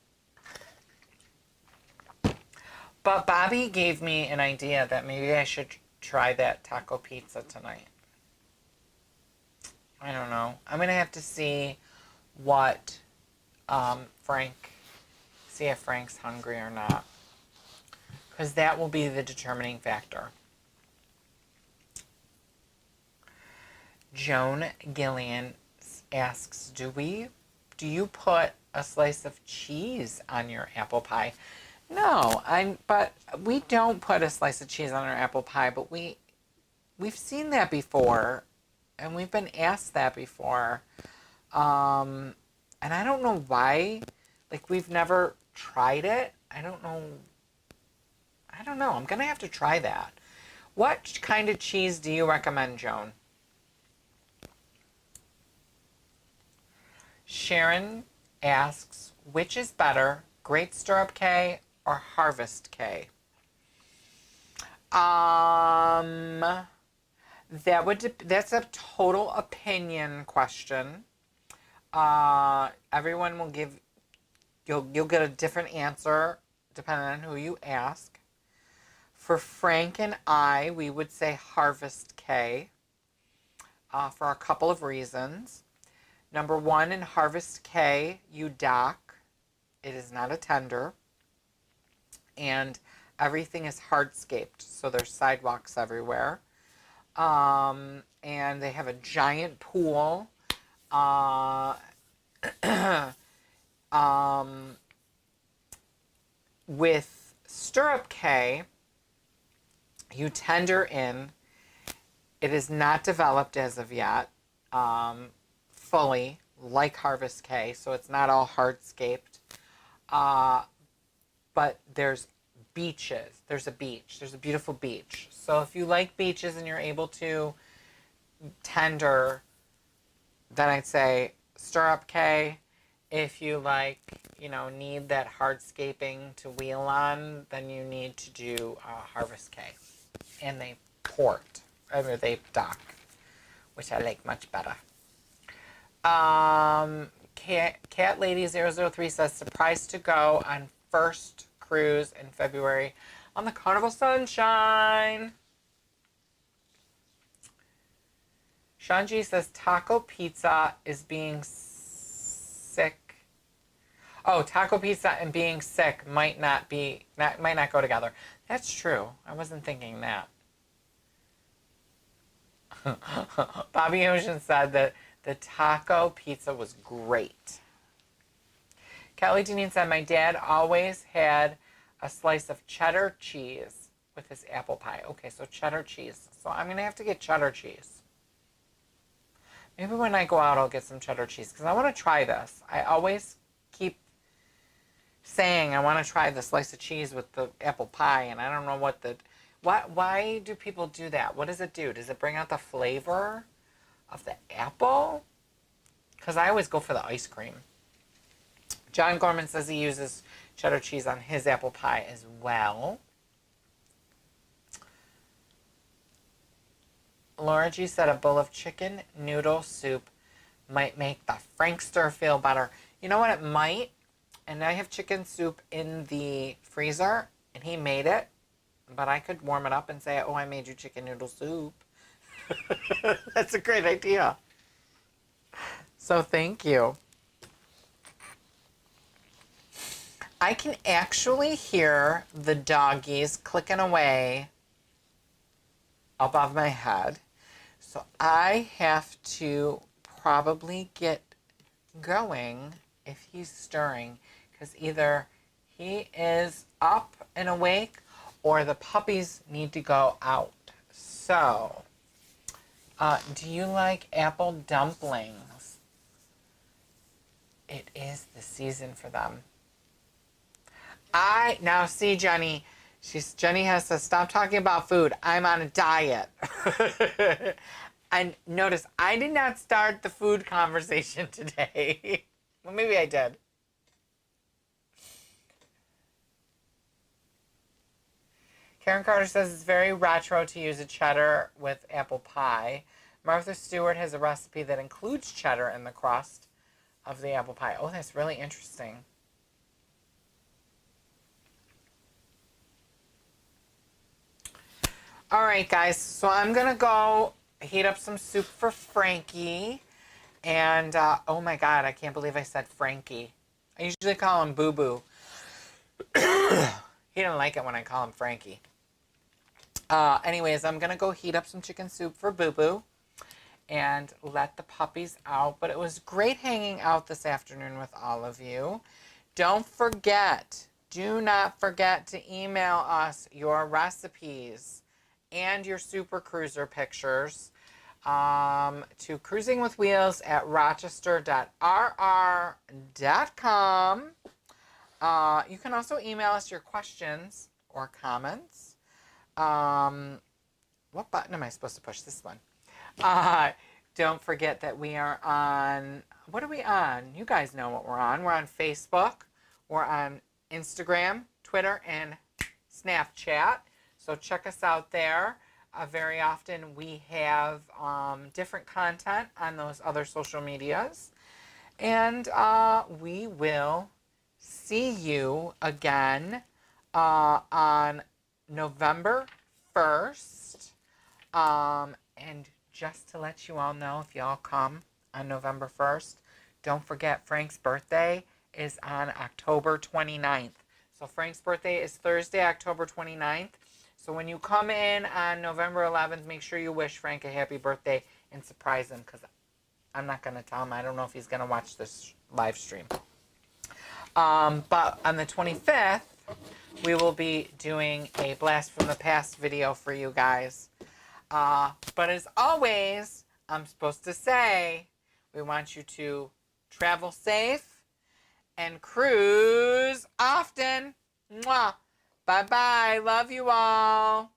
But Bobby gave me an idea that maybe I should try that taco pizza tonight. I don't know. I'm going to have to see what see if Frank's hungry or not. Because that will be the determining factor. Joan Gillian asks, do you put a slice of cheese on your apple pie? No, but we don't put a slice of cheese on our apple pie, but we've seen that before, and we've been asked that before. And I don't know why, we've never tried it. I don't know. I'm going to have to try that. What kind of cheese do you recommend, Joan? Sharon asks, which is better, Great Stirrup K or Harvest K? That's a total opinion question. Everyone will give, you'll get a different answer depending on who you ask. For Frank and I, we would say Harvest K for a couple of reasons. Number one, in Harvest K, you dock. It is not a tender. And everything is hardscaped, so there's sidewalks everywhere. And they have a giant pool. With Stirrup K, you tender in. It is not developed as of yet, fully, like Harvest K, so it's not all hardscaped. But there's beaches. There's a beach. There's a beautiful beach. So if you like beaches and you're able to tender, then I'd say Stirrup K. If you like, need that hardscaping to wheel on, then you need to do Harvest K. And they port. They dock, which I like much better. Cat Lady 003 says, surprised to go on first cruise in February on the Carnival Sunshine. Shanji says, taco pizza is being sick. Oh, taco pizza and being sick might not go together. That's true. I wasn't thinking that. Bobby Ocean said that the taco pizza was great. Kelly Deneen said, my dad always had a slice of cheddar cheese with his apple pie. Okay, so cheddar cheese. So I'm going to have to get cheddar cheese. Maybe when I go out, I'll get some cheddar cheese because I want to try this. I always keep saying I want to try the slice of cheese with the apple pie, and I don't know why do people do that? What does it do? Does it bring out the flavor of the apple? Because I always go for the ice cream. John Gorman says he uses cheddar cheese on his apple pie as well. Laura G said a bowl of chicken noodle soup might make the Frankster feel better. You know what it might? And I have chicken soup in the freezer, and he made it. But I could warm it up and say, oh, I made you chicken noodle soup. That's a great idea. So thank you. I can actually hear the doggies clicking away above my head. So I have to probably get going if he's stirring, because either he is up and awake or the puppies need to go out. So, do you like apple dumplings? It is the season for them. Now see, Jenny, Jenny has to stop talking about food. I'm on a diet. And notice, I did not start the food conversation today. Well, maybe I did. Karen Carter says it's very retro to use a cheddar with apple pie. Martha Stewart has a recipe that includes cheddar in the crust of the apple pie. Oh, that's really interesting. All right, guys. So I'm going to go heat up some soup for Frankie. And, oh my God, I can't believe I said Frankie. I usually call him Boo Boo. He didn't like it when I call him Frankie. Anyways, I'm going to go heat up some chicken soup for Boo Boo and let the puppies out. But it was great hanging out this afternoon with all of you. Don't forget, do not forget to email us your recipes and your Super Cruiser pictures to cruisingwithwheels@rochester.rr.com. You can also email us your questions or comments. What button am I supposed to push? This one. Don't forget that we are on, what are we on? You guys know what we're on. We're on Facebook. We're on Instagram, Twitter, and Snapchat. So check us out there. Very often we have different content on those other social medias. And we will see you again on November 1st. And just to let you all know, if y'all come on November 1st, don't forget Frank's birthday is on October 29th. So Frank's birthday is Thursday, October 29th. So when you come in on November 11th, make sure you wish Frank a happy birthday and surprise him, because I'm not going to tell him. I don't know if he's going to watch this live stream. But on the 25th, we will be doing a Blast from the Past video for you guys. But as always, I'm supposed to say, we want you to travel safe and cruise often. Mwah. Bye-bye. Love you all.